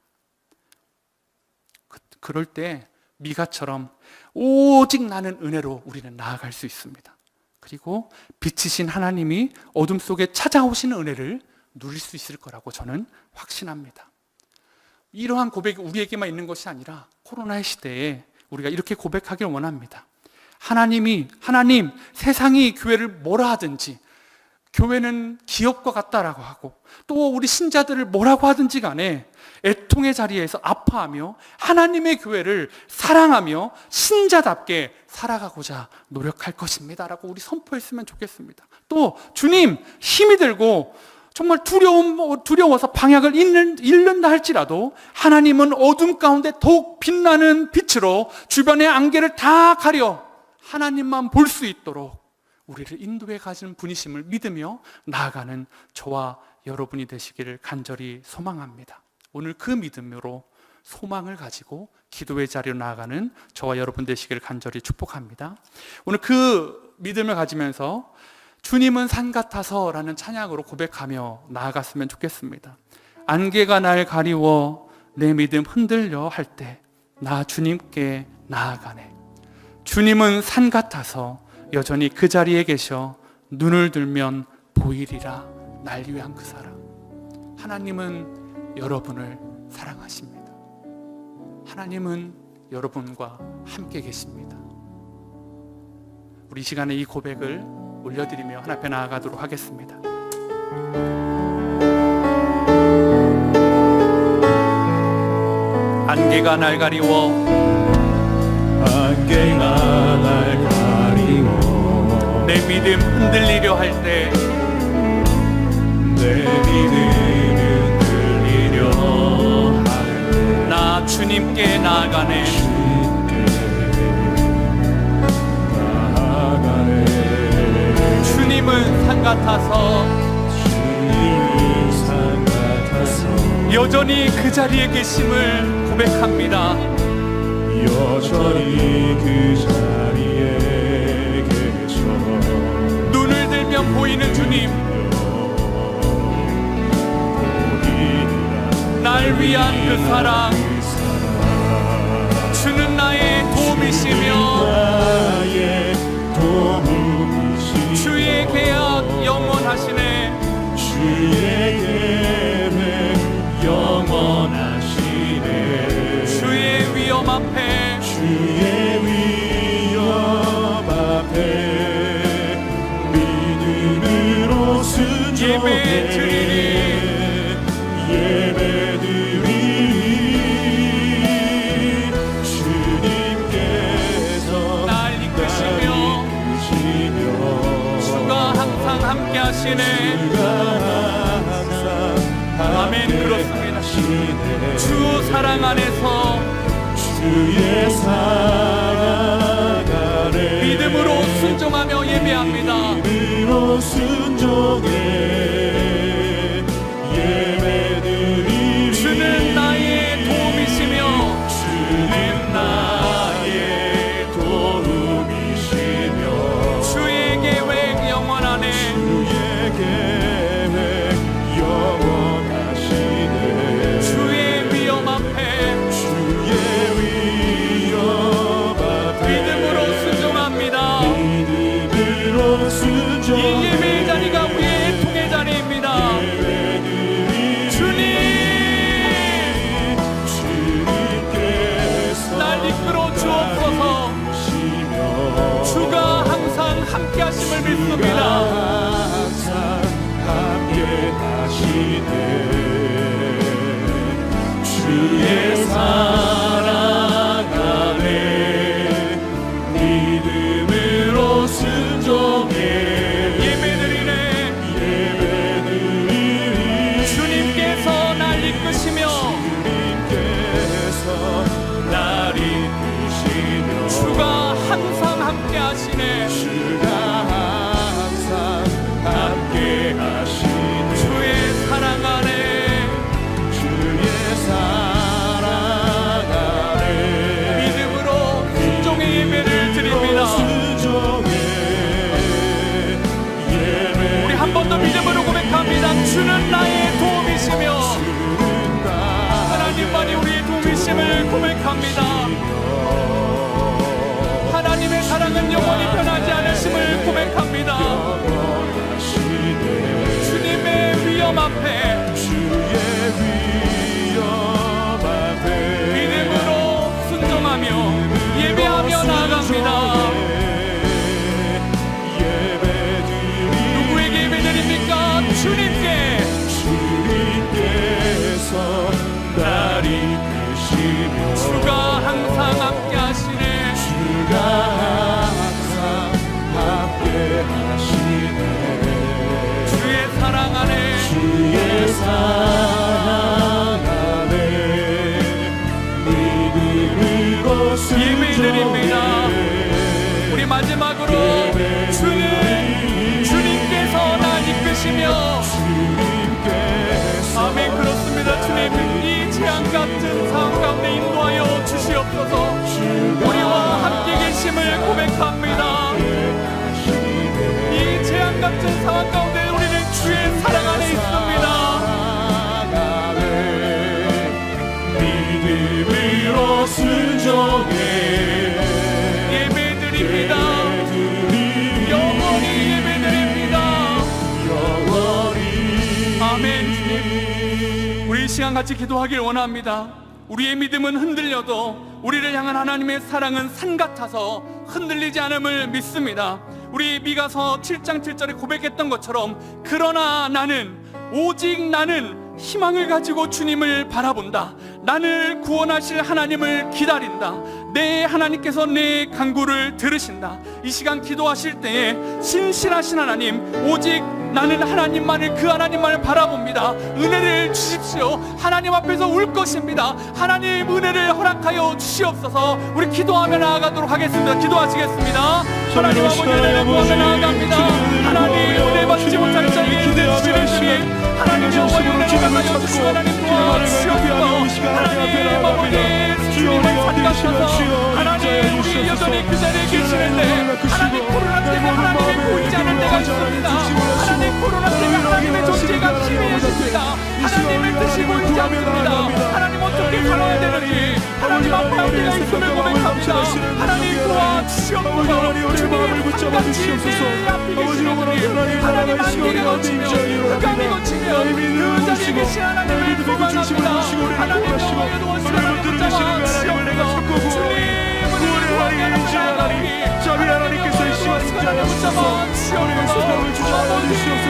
그럴 때 미가처럼 오직 나는 은혜로 우리는 나아갈 수 있습니다. 그리고 빛이신 하나님이 어둠 속에 찾아오시는 은혜를 누릴 수 있을 거라고 저는 확신합니다. 이러한 고백이 우리에게만 있는 것이 아니라 코로나의 시대에 우리가 이렇게 고백하길 원합니다. 하나님, 세상이 교회를 뭐라 하든지, 교회는 기업과 같다라고 하고 또 우리 신자들을 뭐라고 하든지 간에 애통의 자리에서 아파하며 하나님의 교회를 사랑하며 신자답게 살아가고자 노력할 것입니다 라고 우리 선포했으면 좋겠습니다. 또 주님, 힘이 들고 정말 두려워서 방향을 잃는다 할지라도 하나님은 어둠 가운데 더욱 빛나는 빛으로 주변의 안개를 다 가려 하나님만 볼 수 있도록 우리를 인도해 가시는 분이심을 믿으며 나아가는 저와 여러분이 되시기를 간절히 소망합니다. 오늘 그 믿음으로 소망을 가지고 기도의 자리로 나아가는 저와 여러분 되시기를 간절히 축복합니다. 오늘 그 믿음을 가지면서 주님은 산 같아서 라는 찬양으로 고백하며 나아갔으면 좋겠습니다. 안개가 날 가리워 내 믿음 흔들려 할 때 나 주님께 나아가네. 주님은 산 같아서 여전히 그 자리에 계셔 눈을 들면 보이리라 날 위한 그 사랑. 하나님은 여러분을 사랑하십니다. 하나님은 여러분과 함께 계십니다. 우리 이 시간에 이 고백을 올려드리며 하나님 앞에 나아가도록 하겠습니다. 안개가 날 가리워 내 믿음 흔들리려 할 때 나 주님께 나아가네. 주님은 산 같아서 여전히 그 자리에 계심을 고백합니다. 여전히 그 자리에 계셔 눈을 들면 보이는 주님, 날 위한 그 사랑, 주는 나의 도움이시며 주의 계약 영원하시네. 주의 계획 영원하시네. 계시네. 아멘. 그렇습니다. 주 사랑 안에서 주의 사랑 안에 믿음으로 순종하며 예배합니다. 믿음으로 순종해 예배드리리. 주는 나의 도움이시며 주는 나의 도움이시며 주의 계획 영원하네. 주의 계획 영원하시네. 주의 위엄 앞에 주의 위엄 앞에 믿음으로 순종합니다. 믿음으로 순종해 이 예배의 자리가 우리의 통의 자리입니다. 주님, 주님께서 날 이끌어 주옵소서. 주가 항상 함께 하심을 믿습니다. 항상 함께 하시네. 주의 사랑 안에 믿음으로 순종해 예배드리네. 예배드리리. 주님께서 날 이끄시며 주님께서 날 이끄시며 주가 항상 함께 하시네. 주가 항상 함께 하시네. 주의 사랑 안에 주의 사랑 안에 믿음으로 순종의 예배를 드립니다. 순종해 예배. 우리 한 번 더 믿음으로 고백합니다. 주는 나의 도움이시며 하나님만이 우리의 도움이심을 고백합니다. 하나님의 사랑은 영원히 변하지 않으심을 고백합니다. 주님의 위엄 앞에 주의 위엄 앞에 믿음으로 순종하며 예배하며 나아갑니다. 누구에게 예배드립니까? 주님께. 주님께서 날 이끄시며 주가 항상 함께 하시네. 주가 항상 함께 하시네. 주의 사랑 안에 주의 사랑 안에 믿음으로 예배드립니다. 우리 마지막으로 주님께서 날 이끄시며 아멘. 그렇습니다. 주님, 이 재앙 같은 상황 가운데 인도하여 주시옵소서. 우리와 함께 계심을 고백합니다. 이 재앙 같은 상황 가운데 우리는 주의 사랑 안에 있습니다. 믿음으로 순종해 예배드립니다. 영원히 예배드립니다. 영원히. 아멘. 주님, 우리 이 시간 같이 기도하길 원합니다. 우리의 믿음은 흔들려도 우리를 향한 하나님의 사랑은 산 같아서 흔들리지 않음을 믿습니다. 우리 미가서 7장 7절에 고백했던 것처럼 그러나 나는 오직 나는 희망을 가지고 주님을 바라본다. 나를 구원하실 하나님을 기다린다. 내 하나님께서 내 간구를 들으신다. 이 시간 기도하실 때에 신실하신 하나님, 오직 나는 하나님만을, 그 하나님만을 바라봅니다. 은혜를 주십시오. 하나님 앞에서 울 것입니다. 하나님 은혜를 허락하여 주시옵소서. 우리 기도하며 나아가도록 하겠습니다. 기도하시겠습니다. 하나님 아버지, 은혜를 구하며 나아갑니다. 하나님 은혜 받지 못하는 자에게 은혜 주시는 주님, 하나님 영원히 은혜를 허락하여 주시고 하나님 도와주시옵소서. 하나님 아버지, 주님을 찾아가셔서 하나님 우리 여전히 그 자리에 계시는데 하나님 코로나 때문에 하나님이 보이지 않을 때가 있습니다. 하나님 코로나 때문에 하나님의 존재가 희미해집니다. 하나님의 뜻이 보이지 않습니다. 하나님 어떻게 살아야 되는지 하나님 앞에 때가 있음을 고백합니다. 하나님 도와주시옵소서. 주님 한같이 내 앞에 계시는 주님, 하나님 안개가 거치며 흑암이 거치며 그 자리에 계신 하나님을 소망합니다. 하나님 영광의 도와주시는 하나님 붙잡아 주시옵소서. 주님은 구원의 하나님, 자비 하나님께서 이 시간 붙잡아 주시옵소서. 아버지,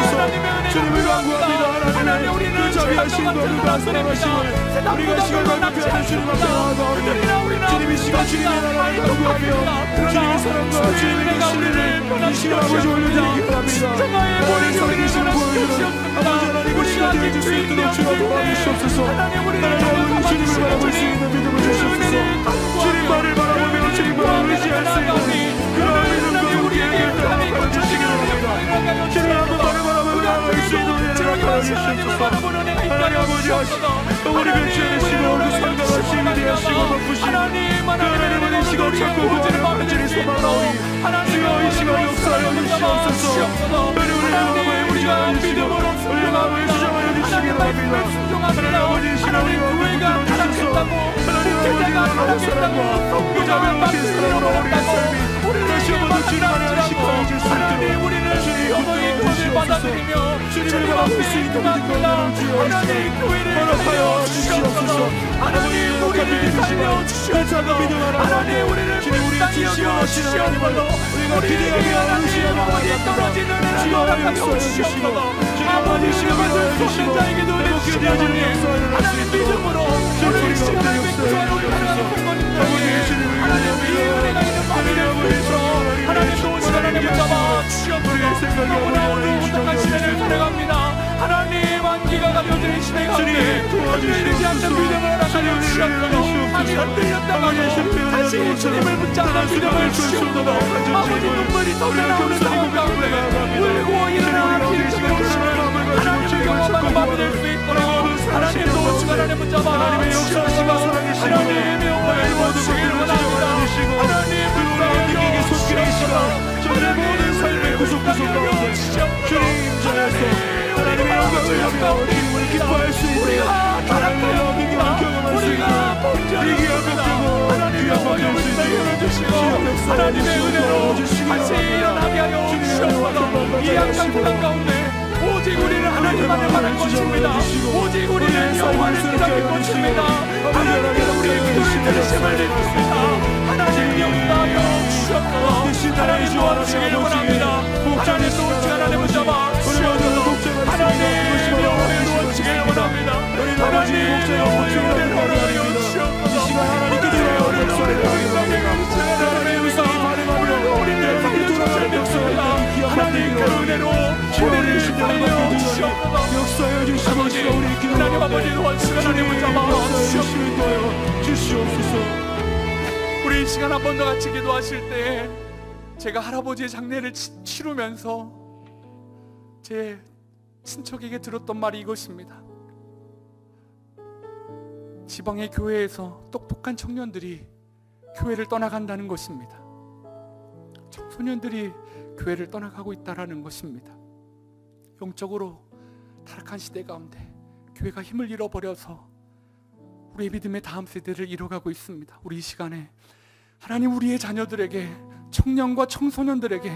하나님의 은혜를 구합니다. 하나님 우리를 자비하심과 그가 사랑하심을 우리가 시간 발표하는 주님 앞에 나아가오니 주님이 시간 주님의 나라를 경고하며 주님의 사랑과 주님의 계시를 이 시간 아버지 올려드리기 바랍니다. 나의 살아계신 보혈은 아버지 하나님 그 시간 되어줄 수 있도록 주가 도와주시옵소서. 하나님 아버지 주님을 바라볼 수 있는 믿음을 주시옵소서. 주님만을 바라보며 주님만을 의지할 수 있는 그런 믿음과 우리에게 나아가게 주시기 바랍니다. 주님 한번 바라보며 나아갈 수 있는 은혜를 주시옵소서. 하나님 아버지 하시고 우리 변치하시고 그 상당하신 위대하시고 높으신 하나님은 이 시간 찾고 구원을 받으시니 소망하오니 주여 이 시간 역사하여 주시옵소서. 우리의 마음을 주장하여 주시고 우리의 마음을 주장하여 주시기 바랍니다. 하나님 아버지 이 시간 우리가 들어주셔서 하나님 아버지 나라의 사랑과 그 자비로우신 사랑으로 우리의 삶이 다시 한번 주님 안에 안식하여 줄 수 있도록 주님 붙들어 주시옵소서. 주님을 바라볼 수 있는 믿음과 주여 허락하여 주시옵소서. 아버지 행복한 믿음 주시고 그 작은 믿음 하나님 주님 우리의 지시하신 하나님을 우리가 기대하며 의지하며 나아갑니다. 주여 역사하여 주시고 주님 아버지 시간을 주시고 행복해 되어지는 역사를 하나님 믿음으로 주님 우리가 역사하여 주시옵소서. 아버지 주님을 하나님 은혜가 있는 하나님 아버지서 하나님 좋은 시간을 붙잡아 주시옵소서. 너무나 어두운 시대를 살아갑니다. 하나님 안기가 가벼워지는 시대 가운데 흔들리지 않는 믿음을 허락하여 주시옵소서. 아니 흔들렸다가도 다시 주님을 붙잡는 믿음을 주시옵소서. 아버지 눈물이 터져나오는 상황 가운데 울고 일어나 길을 오시는 하나님을 경험하는 마음이 될 수 있도록 하나님 좋은 시간을 붙잡아 주시옵소서. 하나님의 영광을 이루어주시기를 원합니다. 하나님 불쌍하게 손길하시고 저들의 모든 삶의 구석구석 가운데 주님 인자하여서 하나님의 영광을 하며 주님을 기뻐할 수 있는 하나님의 영광을 경험할 수 있는 위기가 꺾이고 귀한 받을 수 있는 하나님의 은혜로 다시 일어나게 하여 주시옵소서. 이 약한 세상 가운데 오직 우리는 하나님만을 바랄 것입니다. 오직 우리는 영원을 기다릴 것입니다. 하나님께서 우리의 기도를 들으심을 믿습니다. 하나님 역사하여 주시옵소서. 하나님 도와주시기를 원합니다. 하나님 좋은 시간 안에 붙잡아 주시옵소서. 하나님 영원을 도와주시기를 원합니다. 하나님 영원을 허락하여 주시옵소서. 하나님께 영원을 허락하여 주시옵소서. 우리를 살려주실 믿습니다. 하나님 그 은혜로 우리를 역사하여 주시옵소서. 하나님 아버지 도와주시고 하나님 붙잡아 주시옵소서. 우리 이 시간 한 번 더 같이 기도하실 때 제가 할아버지의 장례를 치르면서 제 친척에게 들었던 말이 이것입니다. 지방의 교회에서 똑똑한 청년들이 교회를 떠나간다는 것입니다. 청소년들이 교회를 떠나가고 있다는 것입니다. 영적으로 타락한 시대 가운데 교회가 힘을 잃어버려서 우리의 믿음의 다음 세대를 잃어가고 있습니다. 우리 이 시간에 하나님 우리의 자녀들에게 청년과 청소년들에게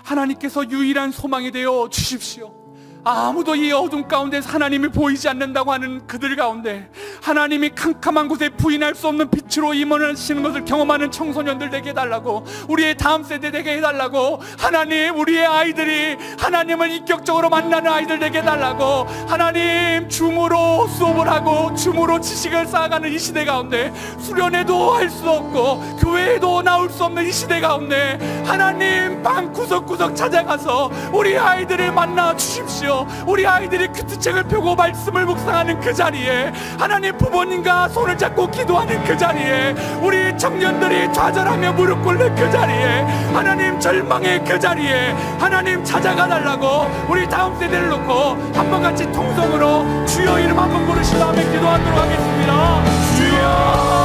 하나님께서 유일한 소망이 되어 주십시오. 아무도 이 어둠 가운데서 하나님이 보이지 않는다고 하는 그들 가운데 하나님이 캄캄한 곳에 부인할 수 없는 빛으로 임하시는 것을 경험하는 청소년들 되게 해달라고, 우리의 다음 세대 되게 해달라고, 하나님 우리의 아이들이 하나님을 인격적으로 만나는 아이들 되게 해달라고, 하나님 줌으로 수업을 하고 줌으로 지식을 쌓아가는 이 시대 가운데 수련회도 할 수 없고 교회에도 나올 수 없는 이 시대 가운데 하나님 방 구석구석 찾아가서 우리 아이들을 만나 주십시오. 우리 아이들이 큐티책을 펴고 말씀을 묵상하는 그 자리에, 하나님 부모님과 손을 잡고 기도하는 그 자리에, 우리 청년들이 좌절하며 무릎 꿇는 그 자리에, 하나님 절망의 그 자리에 하나님 찾아가 달라고 우리 다음 세대를 놓고 한번 같이 통성으로 주여 이름 한번 부르신 다음에 기도하도록 하겠습니다. 주여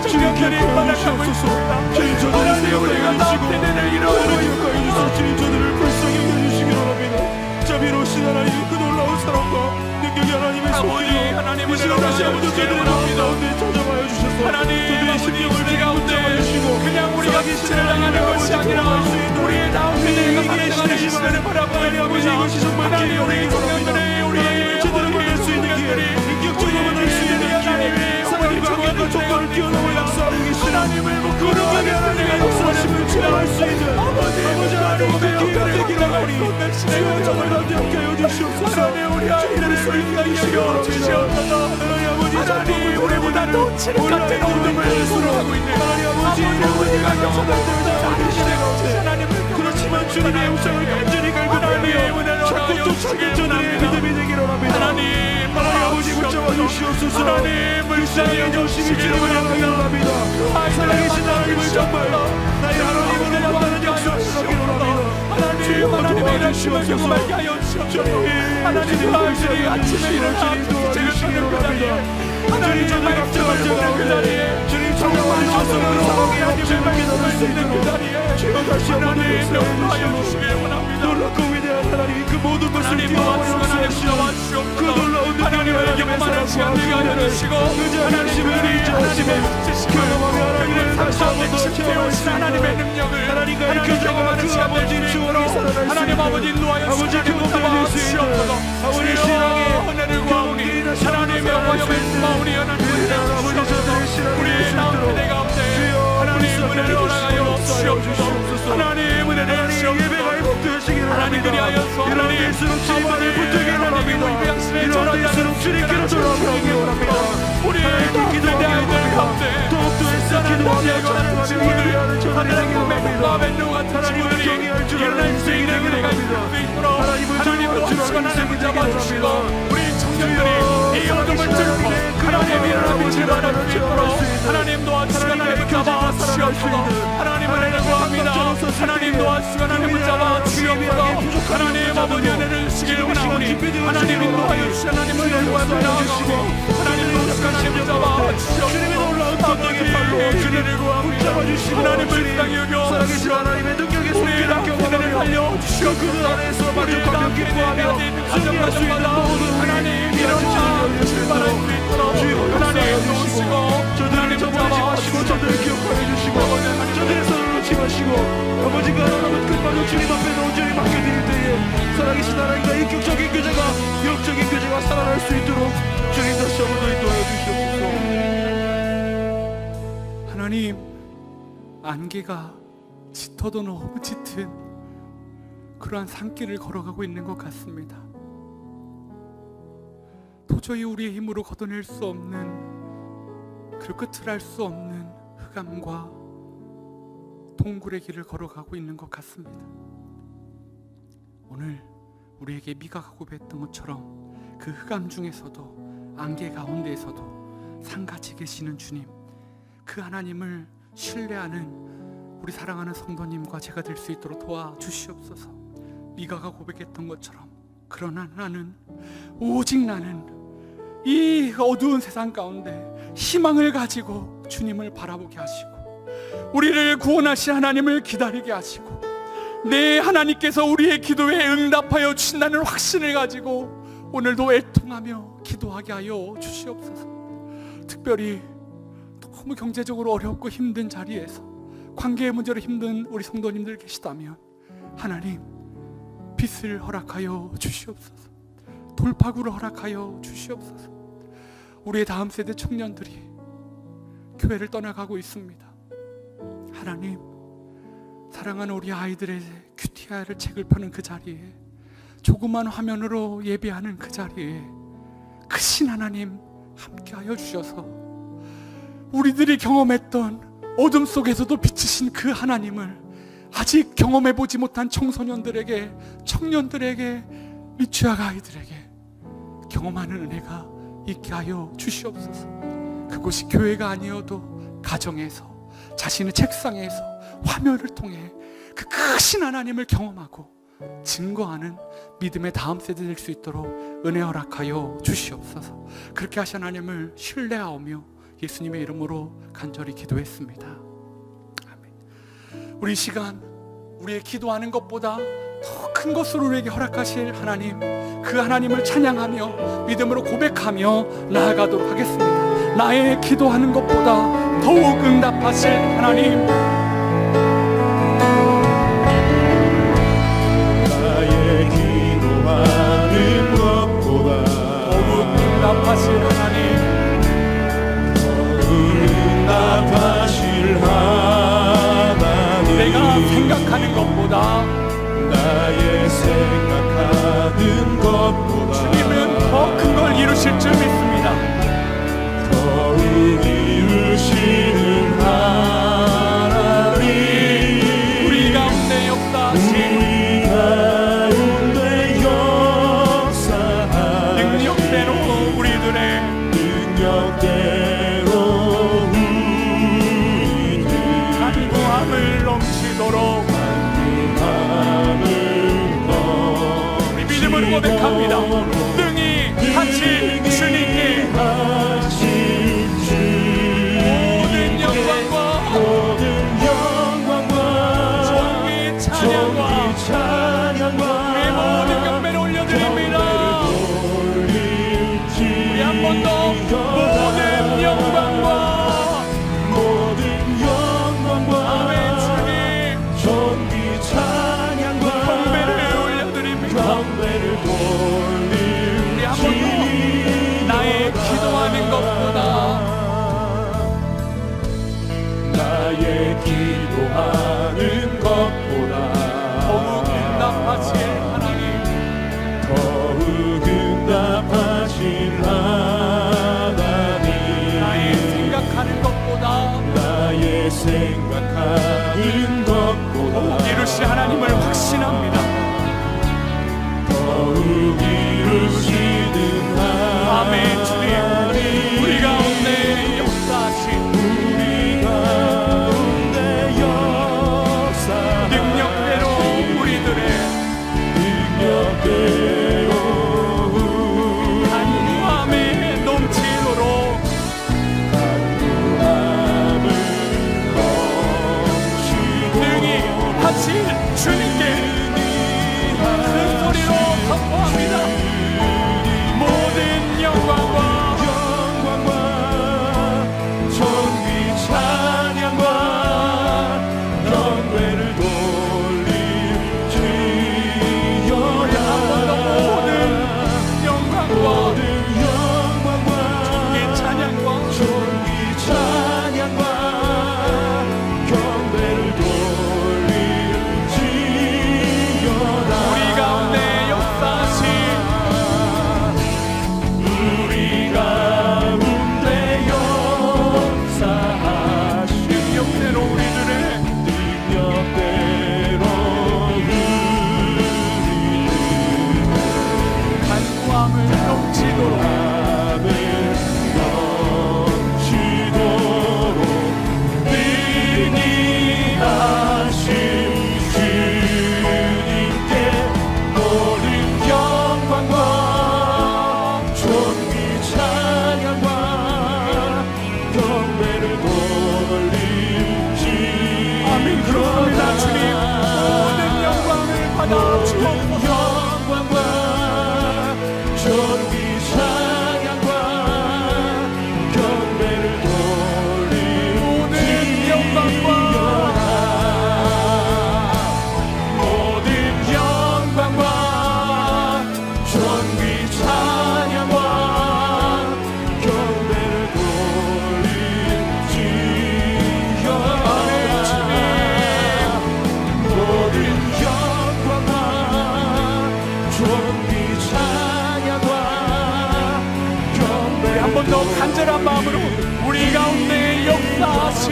청년들이 떠나가고 있습니다. 하나님 우리가 다음 세대를 이루어주시고 주님 저들을 불쌍히 여겨주시기 바랍니다. 자비로우신 하나님 그 놀라운 사랑과 능력이 하나님의 손길로 하나님을 이 시간 다시 한번 저들의 마음 가운데 찾아와여 주셔서 하나님 우리 가운데 그냥 우리가 기치를 당하는 것이 아니라 우리의 다음 세대가 살아가는 이 시대를 바라보는 아버지 이것이 정말 하나님 우리 청년들의 우리 제대로 만날 수 있는 기회, 인격적으로 만날 수 있는 기회, 사랑이 강한 조건을 뛰어넘어 역사하고 계시는 하나님을 그런 하나님의 역사하심을 주여 할 수 있는 아버지 하나님의 기회가 되기를 원하오니 주여 정말 함께 하여 주시옵소서. 하나님 우리 아이들을 소유하게 하여 주시옵소서. 하나님 아버지 하나님 우리보다 더 지극같은 어둠을 수로하고 있는 아버지가 경험하는 하나님을 그렇지만 주님의 우상을 간절히 갈고 나며 자꾸 쫓아낸 저들의 믿음이 되기를 원합니다. 하나님 아버지 붙잡아 주시옵소서. 하나님 불쌍히 여주시기 주님을 원합니다. 살아계신 하나님을 정말 나의 하나님을 만나는 역사하시기를 원합니다. 하나님의 이러심을 경험하게 하여 주시옵소서. 하나님의 아이들이 아침에 일어나 도와주시기를 원합니다. 하나님의 말씀을 보는 그 자리에 주님 정말 주셔서 그 상황에 하나님의 말씀을 수 있는 그 자리에 주여 다시 한번 명하여 주시기를 원합니다. 놀랍고 위대한 하나님 그 모든 것을 기뻐하시옵소서. 그 놀라운 하나님을 경험하는 시간 되게 하여 주시고 하나님의 경험하며 하나님을 다시 한번 더 체험하시는 하나님의 능력을 하나님과 교제하는 그 아버지 주어로 하나님 아버지 인도하여 아버지 경험될 수 있는 아버지 신앙의 은혜를 구하오니 하나님의 영화여의 마오니 하나님의 우리의 나온 세대 가운데 하나님 은혜를 허락하여 주시옵소서. 하나님 은혜를 주시옵소서. 하나님 그리하여서 하나님 주님만을 붙들게 하나님의 위대하심에 이럴수록 주님께로 돌아오기 원합니다. 우리의 기도의 아이들 가운데 더욱더 애써 기도하며 찬양하며 예배하는 저들이 되기 원합니다. 하나님을 경외할 줄 아는 인생이 되기 원합니다. 하나님을 두려워하는 인생이 되기 원합니다. 우리 청년들이 이 어둠을 뚫고 하나님의 일어나 빛을 발할 수 있도록 하나님 도와주시고 하나님 붙잡아 주시옵소서. 하나님 은혜를 구합니다. 하나님 도와주시고 하나님 붙잡아 주시옵소서. 하나님 아버지 은혜를 주시기를 원하오니 하나님 인도하여 주시 하나님 은혜를 구합니다. 하나님 도와주시고 하나님 붙잡아 주시옵소서. 주님의 놀라운 권능의 팔로 주님을 구합니다. 하나님 불쌍히 여겨 살아계신 하나님의 능력의 손길을 경험하며 그 안에서 만족하며 기뻐하며 승리할 수 있는 모든 하나님 일어나 출발할 수 있도록 하나님 도우시고 저들을 저버리지 마시고 저들을 기억하여 주시고 저들의 손을 놓지 마시고 아버지가 하나님 끝마저 주님 앞에 온전히 맡겨드릴 때에 살아계신 하나님과 인격적인 교제가 영적인 교제가 살아날 수 있도록 주님 다시 한번 더 인도하여 주시옵소서. 하나님 안개가 짙어도 너무 짙은 그러한 산길을 걸어가고 있는 것 같습니다. 도저히 우리의 힘으로 걷어낼 수 없는 그 끝을 알 수 없는 흑암과 동굴의 길을 걸어가고 있는 것 같습니다. 오늘 우리에게 미가가 고백했던 것처럼 그 흑암 중에서도 안개 가운데에서도 산같이 계시는 주님, 그 하나님을 신뢰하는 우리 사랑하는 성도님과 제가 될 수 있도록 도와주시옵소서. 미가가 고백했던 것처럼 그러나 나는 오직 나는 이 어두운 세상 가운데 희망을 가지고 주님을 바라보게 하시고 우리를 구원하신 하나님을 기다리게 하시고 내 하나님께서 우리의 기도에 응답하여 주신다는 확신을 가지고 오늘도 애통하며 기도하게 하여 주시옵소서. 특별히 너무 경제적으로 어렵고 힘든 자리에서 관계의 문제로 힘든 우리 성도님들 계시다면 하나님 빛을 허락하여 주시옵소서. 돌파구를 허락하여 주시옵소서. 우리의 다음 세대 청년들이 교회를 떠나가고 있습니다. 하나님 사랑하는 우리 아이들의 큐티아를 책을 펴는 그 자리에 조그만 화면으로 예배하는 그 자리에 크신 하나님 함께하여 주셔서 우리들이 경험했던 어둠 속에서도 비치신 그 하나님을 아직 경험해보지 못한 청소년들에게 청년들에게 미취학 아이들에게 경험하는 은혜가 있게 하여 주시옵소서. 그곳이 교회가 아니어도 가정에서 자신의 책상에서 화면을 통해 그 크신 하나님을 경험하고 증거하는 믿음의 다음 세대 될 수 있도록 은혜 허락하여 주시옵소서. 그렇게 하신 하나님을 신뢰하오며 예수님의 이름으로 간절히 기도했습니다. 아멘. 우리 시간 우리의 기도하는 것보다 더 큰 것으로 우리에게 허락하실 하나님, 그 하나님을 찬양하며 믿음으로 고백하며 나아가도록 하겠습니다. 나의 기도하는 것보다 더욱 응답하실 하나님, 나의 기도하는 것보다 더욱 응답하실 하나님, 응답하실 하나님 내가 이루실 줄 믿습니다. 더욱 이루시는 하나님 우리 가운데 역사하신 우리 가운데 역사하신 능력대로 우리들의 간구함을 넘치도록 우리 믿음으로 고백합니다. 능히 하신 주님께 모든 영광과 존귀 찬양과 내 모든 경배를 올려드립니다. 우리 한 번 더 모든 영광과 아멘 주님 존귀 찬양과 경배를 올려드립니다. 우리 한 번 더 나의 기도하는 것보다 더욱 응답하실 하나님 더욱 응답하신 하나님 나의 생각하는 것보다 이루시 하나님을 확신합니다. 더욱 이루시는 아멘 주님 우리 가운데 역사하신 능력대로 우리들의 간구함에 넘치도록 능히 하신 주님께 큰 소리로 선포합니다. 모든 영광과 존귀 찬양과 경배를 우리 한 번 더 모든 영광과 존귀 찬양과 우리 가운데 역사하신 능력대로 우리들의 간구함을 넘치도록 능히 하신 주님께 모든 영광과 존귀 찬양과 경배를 돌리지 아멘 그렇습니다 주님 모든 영광을 받아 주옵소서 영광과 존귀 찬양과 경배를 돌리지 모든 영광과 모든 영광과 존귀 찬양과 경배를 돌리지어다 모든 영광과 존귀 찬양과 경배를 한 번 더 간절한 마음으로 우리 가운데 역사하신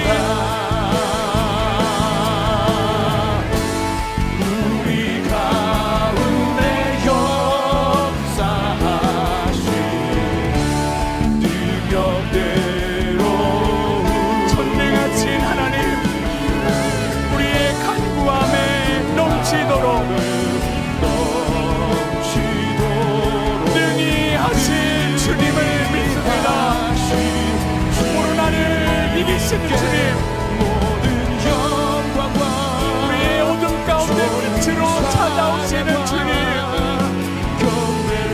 우리 가운데 역사하신 능력대로 전능하신 하나님 우리의 간구함에 넘치도록 능히 하신 주님을 믿습니다. 오늘 나를 이기신 주님 모든 영광과 우리의 어둠 가운데 빛으로 찾아오시는 주님 경배를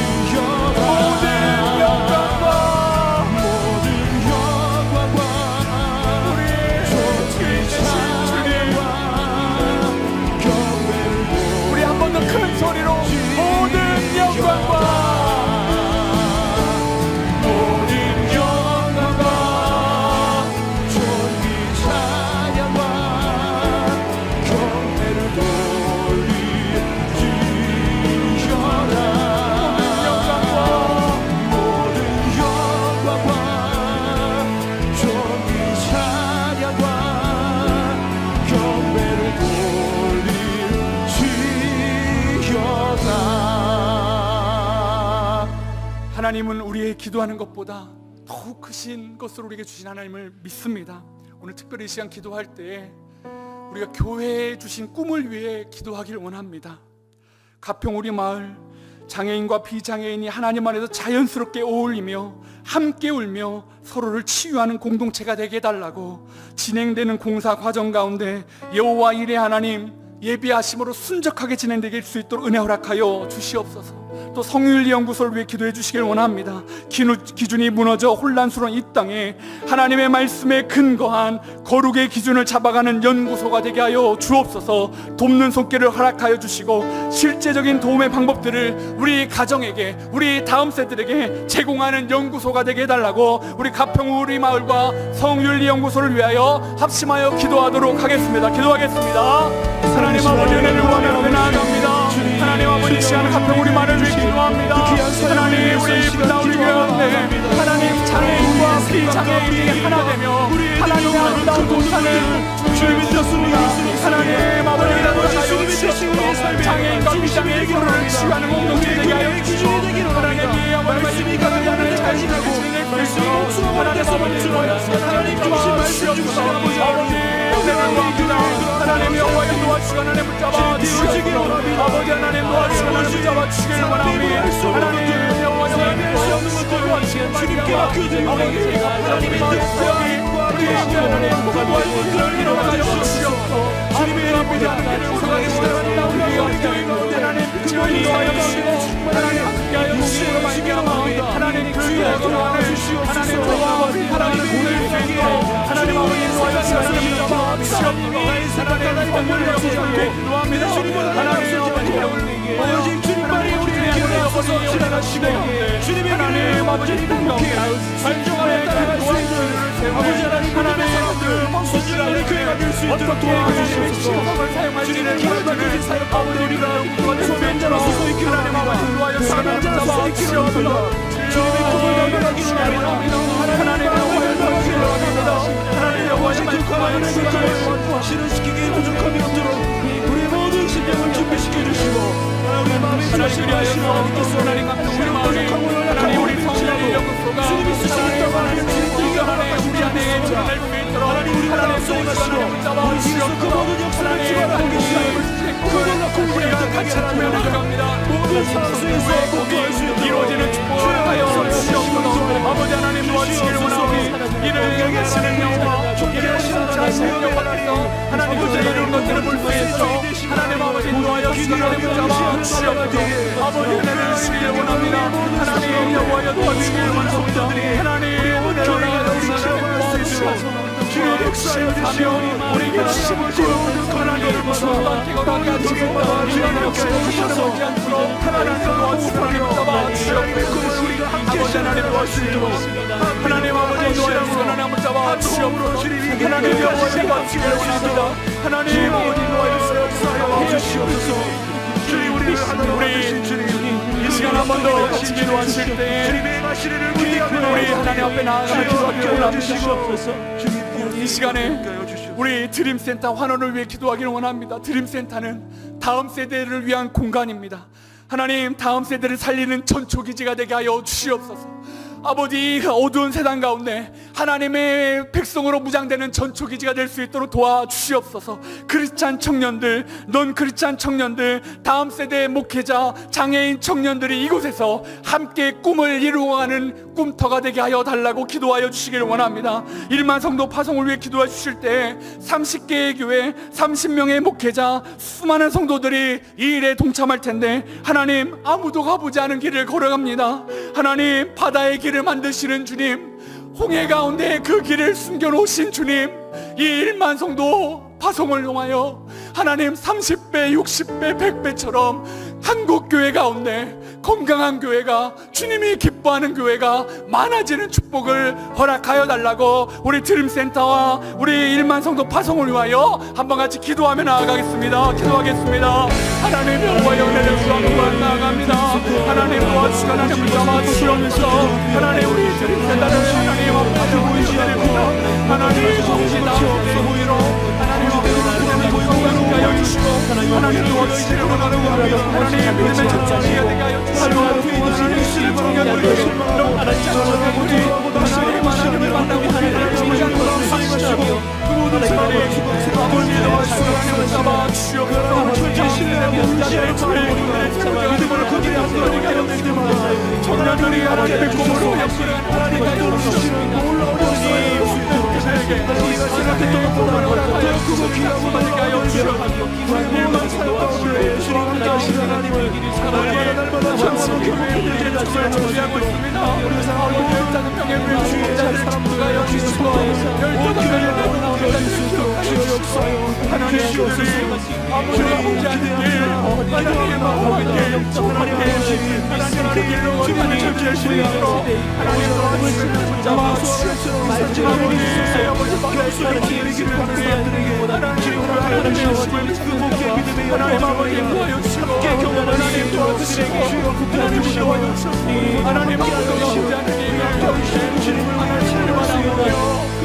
돌리지어다 모든 영광과 모든 영광과 우리의 주인 되신 주님 경배를 우리 한 번 더 큰 소리로 모든 영광과 모든 영광과 하나님은 우리의 기도하는 것보다 더욱 크신 것을 우리에게 주신 하나님을 믿습니다. 오늘 특별히 이 시간 기도할 때 우리가 교회에 주신 꿈을 위해 기도하기를 원합니다. 가평 우리 마을 장애인과 비장애인이 하나님 안에서 자연스럽게 어울리며 함께 울며 서로를 치유하는 공동체가 되게 해달라고, 진행되는 공사 과정 가운데 여호와 일의 하나님 예비하심으로 순적하게 진행될 수 있도록 은혜 허락하여 주시옵소서. 또 성윤리 연구소를 위해 기도해 주시길 원합니다. 기준이 무너져 혼란스러운 이 땅에 하나님의 말씀에 근거한 거룩의 기준을 잡아가는 연구소가 되게 하여 주옵소서. 돕는 손길을 허락하여 주시고 실제적인 도움의 방법들을 우리 가정에게, 우리 다음 세대에게 제공하는 연구소가 되게 해달라고 우리 가평 우리 마을과 성윤리 연구소를 위하여 합심하여 기도하도록 하겠습니다. 기도하겠습니다. 하나님 아버지 은혜를 구하며 나아갑니다. 하나님 아버지 시간 가평 우리 마을을 위해 기도합니다. 하나님 우리 부담을 위하여 하나님 장애인과 비장애인이 하나 되며 하나님의 아름다운 동산을 주님이 주셨습니다. 하나님 아버지 장애인과 비장애인 서로를 치유하는 공동체 되게 하여 주시고 하나님이 아버지 가정을 잘 지내고 하나님 아버지 하나님 중심 말씀 주시옵소서. 아버지 하나님 여호와의 도와주시고 하나님 붙잡아 주시옵소서. 아버지 하나님 도와주시고 하나님 붙잡아 주시길 원하오니 하나님 여호와의 도와주시길 주님께 맡겨드리고 하나님의 도와주시고 우리 하나님 도와주시고 그런 일을 가져 주시옵소서. 주님의 아버지 하나님을 오르가겠습니다. 하나님 주님 도와여 주시고 하나님 함께하여 주시고 말미암아 하나님 교회에 기도하는 하나님 도와주시고 하나님 오늘 주님께 하나님 아버지 도와여 주시고 하나님 건물을 여기게 기도합니다. 하나님 아버지 주님만이 우리의 기도에 앞서서 지나가시고 주님의 하나님 아버지 능력에 발전하여 따라갈 수 있는 아버지 하나님 손질하는 교회가 될 수 있도록 도와주시옵소서. 사용하시는 기도를 사용하고 우리가 소변자로서 소익히 하나님 아버지 도와여 사랑을 잡아 주시옵소서. 주님의 꿈을 이루어가기를 원합니다. 하나님의 영광을 받기를 원합니다. 하나님의 영광을 말씀하는 것을 실현시키기에 부족함이 없도록 우리 모든 심령을 준비시켜 주시고 우리 마음이 주시기를 하나님께서 하나님 우리 마음이 하나님 우리 성령의 연구소가 주님이 쓰시겠다고 하나님 주님께 하나님 우리 안에 드러날 수 있도록 하나님 우리 하나님 소원하시고 우리 뒤에서 그 모든 역사를 주관하고 계시는 우리가 같이 하며 나아갑니다. 모든 상황 속에서 복이 이루어지는 축복을 하여 주시옵소서. 아버지 하나님 도와주시기를 원하오니 이를 행하시는 영과 이를 하시는 영광께서 하나님 우리의 이런 것들을 볼 수 있어 하나님 아버지 도와여 주시기를 잡아 주시옵소서. 아버지 은혜를 주시기를 원합니다. 하나님 여호와여 도와주시기를 원합니다. 하나님 은혜를 주시옵소서. 주의 역사하며 우리가 힘을 주어 하나님을 모두 가게 하시겠다. 주의 역사하셔서 하나님을 도와주시기를 잡아 주시옵소서. 우리가 함께 하나님 도와주시옵소서. 하나님 아버지 도와주시고 하나님 잡아 주시옵소서. 하나님 여호와여 도와주시기를 원합니다. 하나님 아버지 도와주시옵소서. 주님 우리 이 시간 한 번 더 같이 기도하실 때 우리 하나님 앞에 나아가 기도하기를 원합니다. 이 시간에 우리 드림센터 환원을 위해 기도하기를 원합니다. 드림센터는 다음 세대를 위한 공간입니다. 하나님 다음 세대를 살리는 전초기지가 되게 하여 주시옵소서. 아버지 어두운 세상 가운데 하나님의 백성으로 무장되는 전초기지가 될 수 있도록 도와주시옵소서. 크리스찬 청년들, 넌 크리스찬 청년들, 다음 세대의 목회자, 장애인 청년들이 이곳에서 함께 꿈을 이루어가는 꿈터가 되게 하여 달라고 기도하여 주시기를 원합니다. 1만 성도 파송을 위해 기도해 주실 때 30개의 교회, 30명의 목회자, 수많은 성도들이 이 일에 동참할 텐데 하나님 아무도 가보지 않은 길을 걸어갑니다. 하나님 바다의 길을 만드시는 주님, 홍해 가운데 그 길을 숨겨놓으신 주님, 이 1만 성도 파송을 통하여 하나님 30배, 60배, 100배처럼 한국 교회 가운데 건강한 교회가, 주님이 기뻐하는 교회가 많아지는 축복을 허락하여 달라고 우리 드림센터와 우리 1만 성도 파송을 위하여 한번 같이 기도하며 나아가겠습니다. 기도하겠습니다. 하나님 여호와의 은혜를 구하고 나아갑니다. 하나님 도와주시고 하나님 잡아주시옵소서. 하나님 우리 드림센터를 하나님 앞에 보이시옵소서. 하나님 정신다 보이로 하나님 앞에 보이고 하여 주시고 하나님 도와주시기를 원하는 하나님 믿음의 전쟁이 되게 하여 주시고 하나님 신을 정결 하나님의 꿈으로 하나님의 주시는 놀라운 역사의 우리가 생각했던 것보다 더 크고 귀하고 놀라운 우리만 사역 가운데 주님 함께 하시는 하나님을 날마다 참으로 교회들에게 정말 저지하고 있습니다. 우리 상황을 작은 병에 주의 사람들과 여기서 열정을 내놓는 주여 역사여 하나님 주옵소서. 아버지가 보지 않는 길 하나님의 마음의 길 하나님의 길로 하나님 절제할 수 있도록 하나님의 마음을 잡아 주옵소서. 아버지 박수를 드리기를 하는 사람들에게 하나님의 열심을 극복해 믿음의 하나님 아버지 구하여 주시고 하나님 도와주시고 하나님 도와여 주시고 하나님 아버지가 보지 않는 일 주님을 하나님을 바라보며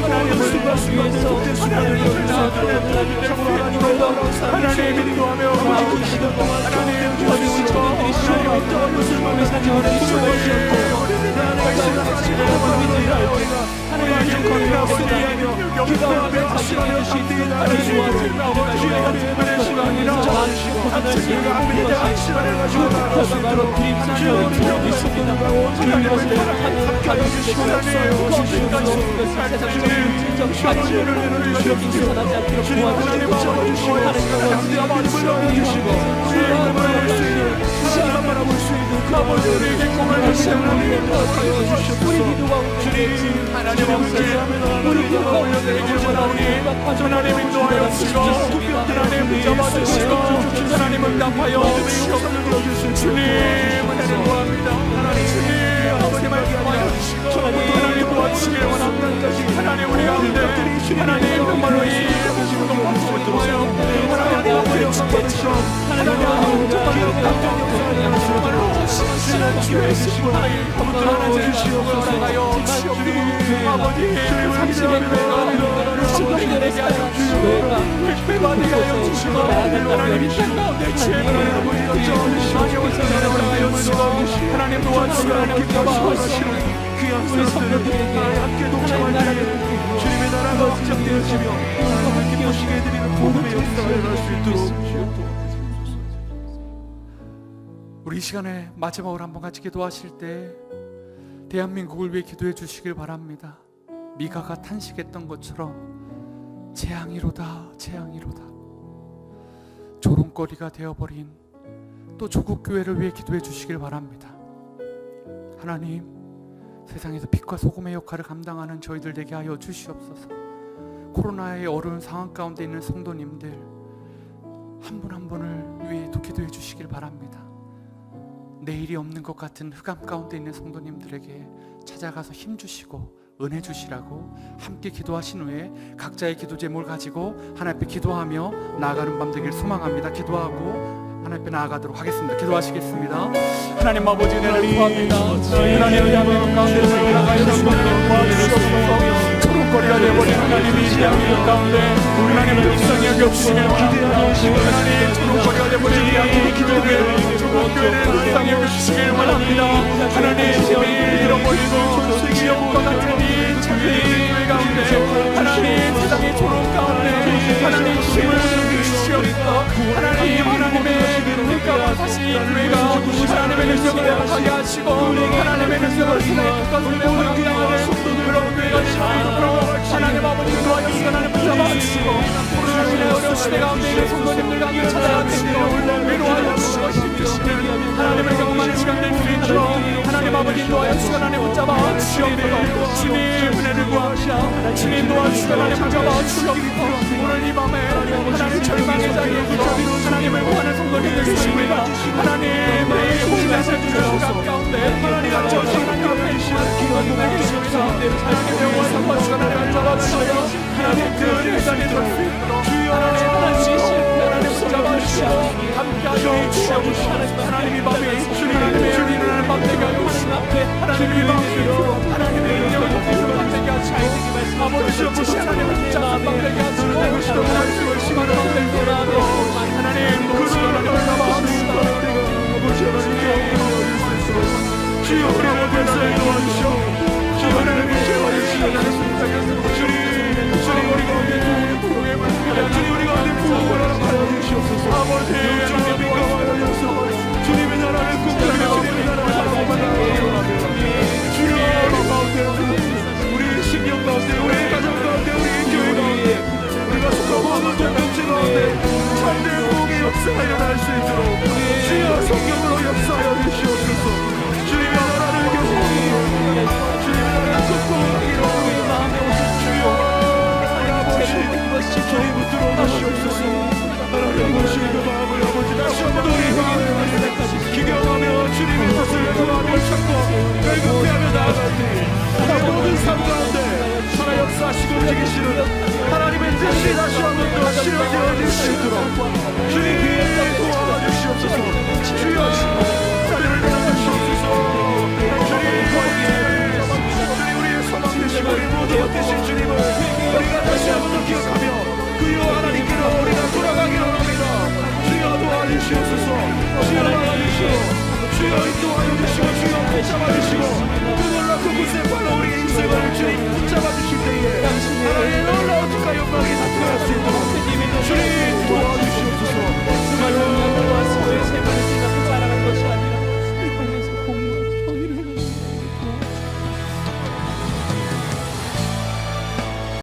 하나님을 위해서 하나님을 하나님 인도하며 하나님 도와주시고 하나님 어떠한 것을 마음에 사정하는 주님이시고 하나님의 영광을 아버지하며 기도하며 하시라며 시대에 주어진 아버지의 하나님의 시간이라 하나님과 함께 시간을 가지고 나아갈 수 있도록 주님을 믿습니다. 주님을 가져주시고 나서요 주님까지 주님을 내려주시옵소서. 주님 하나님 잡아주시고 하나님의 마음을 열어주시고 주님을 바라볼 수 있는 하나님을 바라볼 수 있는 그 아버지 우리에게 꿈을 주시는 하나님 도와주시옵소서. 주님 하나님 아버지 우리 기도가 올려드리길 원하오니 하나님 인도하여 주시고 하나님 잡아주시고 하나님 응답하여 주시옵소서. 주님 은혜를 구합니다. 주님 아버지 말씀하여 주시고 하나님 도와주시길 원합니다. 하나님 우리 가운데 하나님 정말로 이 하시는 것 박수를 들어요. 하나님 아버지 주시고 하나님 정말로 정말로 신실한 주의 신을 하나님 주시옵소서. 주님 아버지 30의 배가 신들에게 하여 주시고 백배받게 하여 주시고 하나님 이 땅 가운데 제발 아버지가 저주시고 하여 주시고 하나님 도와주시고 하나님 잡아주시고 귀한 사람들에게 함께 동참하여 주님의 나라가 확장되어지며 하나님을 기쁘시게 해드리는 복음의 역사를 할 수 있도록 우리 이 시간에 마지막으로 한번 같이 기도하실 때 대한민국을 위해 기도해 주시길 바랍니다. 미가가 탄식했던 것처럼 재앙이로다 재앙이로다 조롱거리가 되어버린 또 조국 교회를 위해 기도해 주시길 바랍니다. 하나님 세상에서 빛과 소금의 역할을 감당하는 저희들 되게 하여 주시옵소서. 코로나의 어려운 상황 가운데 있는 성도님들 한 분 한 분을 위해 기도해 주시길 바랍니다. 내일이 없는 것 같은 흑암 가운데 있는 성도님들에게 찾아가서 힘 주시고 은혜 주시라고 함께 기도하신 후에 각자의 기도 제목을 가지고 하나님 앞에 기도하며 나아가는 밤 되길 소망합니다. 기도하고 하나님 앞에 나아가도록 하겠습니다. 기도하시겠습니다. 하나님 아버지 은혜를 구합니다. 하나님 대한민국 가운데 살아가야 주옵소서. 초롱거리가 되어버린 하나님이 대한민국 가운데 하나님 불쌍히 여겨주시길 바랍니다. 하나님 초롱거리가 되어버린 대한민국 교회를 조국교회를 불쌍히 여겨주시길 바랍니다. 하나님 힘이 잃어버리고 기업과 같은 이 교회 가운데 하나님 세상의 초롱 가운데 하나님 힘을 주시옵소서. 하나님의 그러니까 다시 교회가 하나님의 백성을 회복하게 하시고 하나님의 백성을 끝까지 회복하게 그런 교회가 되시고 하나님 아버지 도와주시고 하나님 붙잡아주시고 하나님의 어려운 시대 가운데 있는 성도님들 가운데 찾아가시고 위로하여 주시고 힘주시고 하나님의 경험하는 시간 될 수 있도록 하나님 아버지 도와주시고 하나님 붙잡아 주시옵소서. 주님 은혜를 구합니다. 주님 도와주시고 하나님 붙잡아 주시옵소서. 오늘 이 밤에 하나님 절망의 자리에서 하나님을 구하는 성도님들 계십니다. 하나님 매일 혼자서 주시는 시간 가운데 하나님 저신 하나님 기도하는 계십니다. 하나님의 영광 선포하시고 하나님 잡아주셔요. 하나님 그 일상에 들어올 수 있도록 하나님 하나님 붙잡아주시고 함께하여 주시옵소서. 하나님 이 밤에 주님의 주님을 밤 되게 하여 주시고 하나님 이 밤에 하나님의 인정을 높이는 밤 되게 하시고 아버지 주옵소서. 하나님을 붙잡는 밤 되게 하시고 하나님을 심하는 밤 되게 하시고 하나님 그 하나님을 잡아주시고 아버지 하나님께 주여 우리를 변화에 도와주시오. 주여 하나님의 죄와의 시간을 주님 우리 가운데 부흥의 불길에 주님 우리 가운데 부흥을 하여 주시옵소서. 아버지 하나님의 영광을 하여서 주님의 나라를 꿈꾸며 주님의 나라를 살아가게 하옵소서. 다시 한번 더 치료되어질 수 있도록 주님